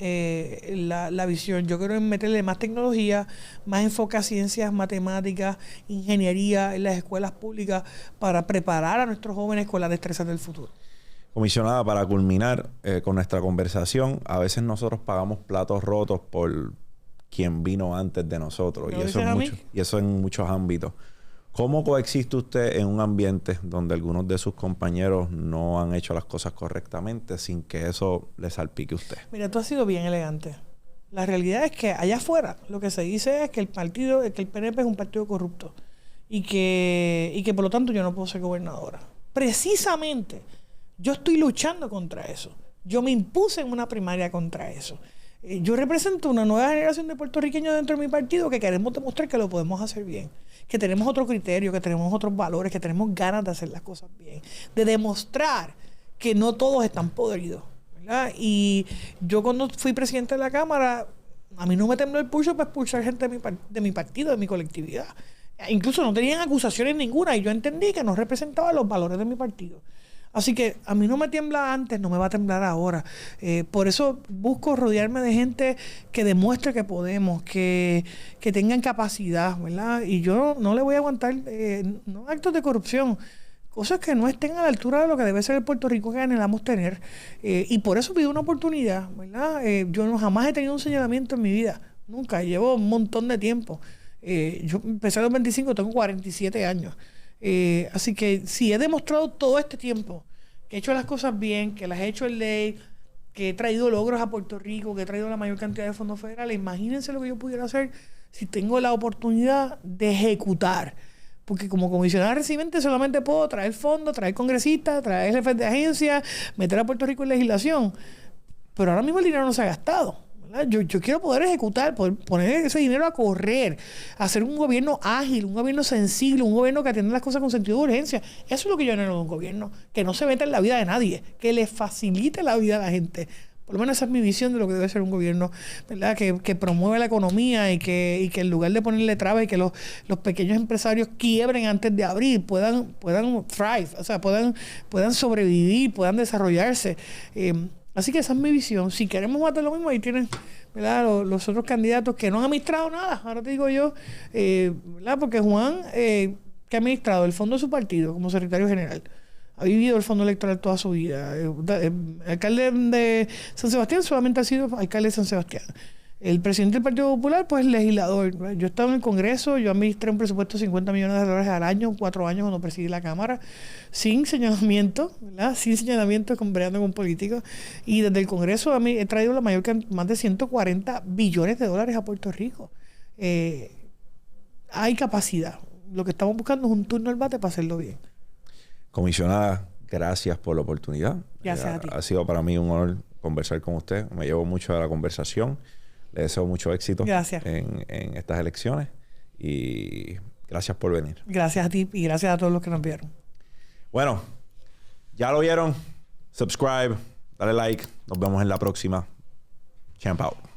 la visión. Yo quiero en meterle más tecnología, más enfoque a ciencias, matemáticas, ingeniería en las escuelas públicas para preparar a nuestros jóvenes con las destrezas del futuro. Comisionada, para culminar con nuestra conversación, a veces nosotros pagamos platos rotos por quien vino antes de nosotros. Y eso en muchos ámbitos. ¿Cómo coexiste usted en un ambiente donde algunos de sus compañeros no han hecho las cosas correctamente sin que eso le salpique a usted? Mira, tú has sido bien elegante. La realidad es que allá afuera lo que se dice es que el PNP es un partido corrupto y que por lo tanto yo no puedo ser gobernadora. Precisamente yo estoy luchando contra eso. Yo me impuse en una primaria contra eso. Yo represento una nueva generación de puertorriqueños dentro de mi partido que queremos demostrar que lo podemos hacer bien, que tenemos otro criterio, que tenemos otros valores, que tenemos ganas de hacer las cosas bien, de demostrar que no todos están podridos, ¿verdad? Y yo cuando fui presidente de la Cámara, a mí no me tembló el pulso para expulsar gente de mi partido, de mi colectividad. Incluso no tenían acusaciones ninguna y yo entendí que no representaba los valores de mi partido. Así que a mí no me tiembla antes, no me va a temblar ahora. Por eso busco rodearme de gente que demuestre que podemos, que tengan capacidad, ¿verdad? Y yo no le voy a aguantar no actos de corrupción, cosas que no estén a la altura de lo que debe ser el Puerto Rico que anhelamos tener. Y por eso pido una oportunidad, ¿verdad? Yo jamás he tenido un señalamiento en mi vida, nunca, llevo un montón de tiempo. Yo empecé a los 25, tengo 47 años. Así que si he demostrado todo este tiempo que he hecho las cosas bien, que las he hecho en ley, que he traído logros a Puerto Rico, que he traído la mayor cantidad de fondos federales, imagínense lo que yo pudiera hacer si tengo la oportunidad de ejecutar. Porque como comisionada residente solamente puedo traer fondos, traer congresistas, traer jefes de agencia, meter a Puerto Rico en legislación. Pero ahora mismo el dinero no se ha gastado. Yo quiero poder ejecutar, poder poner ese dinero a correr, hacer un gobierno ágil, un gobierno sensible, un gobierno que atienda las cosas con sentido de urgencia. Eso es lo que yo anhelo de un gobierno, que no se meta en la vida de nadie, que le facilite la vida a la gente. Por lo menos esa es mi visión de lo que debe ser un gobierno, ¿verdad? Que promueva la economía y que en lugar de ponerle trabas y que los pequeños empresarios quiebren antes de abrir, puedan thrive, o sea, puedan sobrevivir, puedan desarrollarse. Así que esa es mi visión. Si queremos matar lo mismo, ahí tienen, ¿verdad? Los otros candidatos que no han administrado nada. Ahora te digo yo, ¿verdad? Porque Juan, que ha administrado el fondo de su partido como secretario general, ha vivido el fondo electoral toda su vida. El alcalde de San Sebastián solamente ha sido alcalde de San Sebastián. El presidente del Partido Popular, pues legislador. ¿Verdad? Yo estaba en el Congreso, yo administré un presupuesto de $50 millones al año, 4 años cuando presidí la Cámara, sin señalamiento, ¿verdad? Sin señalamiento, breando con políticos. Y desde el Congreso he traído la mayor más de $140 billones a Puerto Rico. Hay capacidad. Lo que estamos buscando es un turno al bate para hacerlo bien. Comisionada, gracias por la oportunidad. Gracias a ti. Ha sido para mí un honor conversar con usted. Me llevo mucho de la conversación. Le deseo mucho éxito en estas elecciones y gracias por venir. Gracias a ti y gracias a todos los que nos vieron. Bueno, ya lo vieron. Subscribe, dale like. Nos vemos en la próxima. Champ out.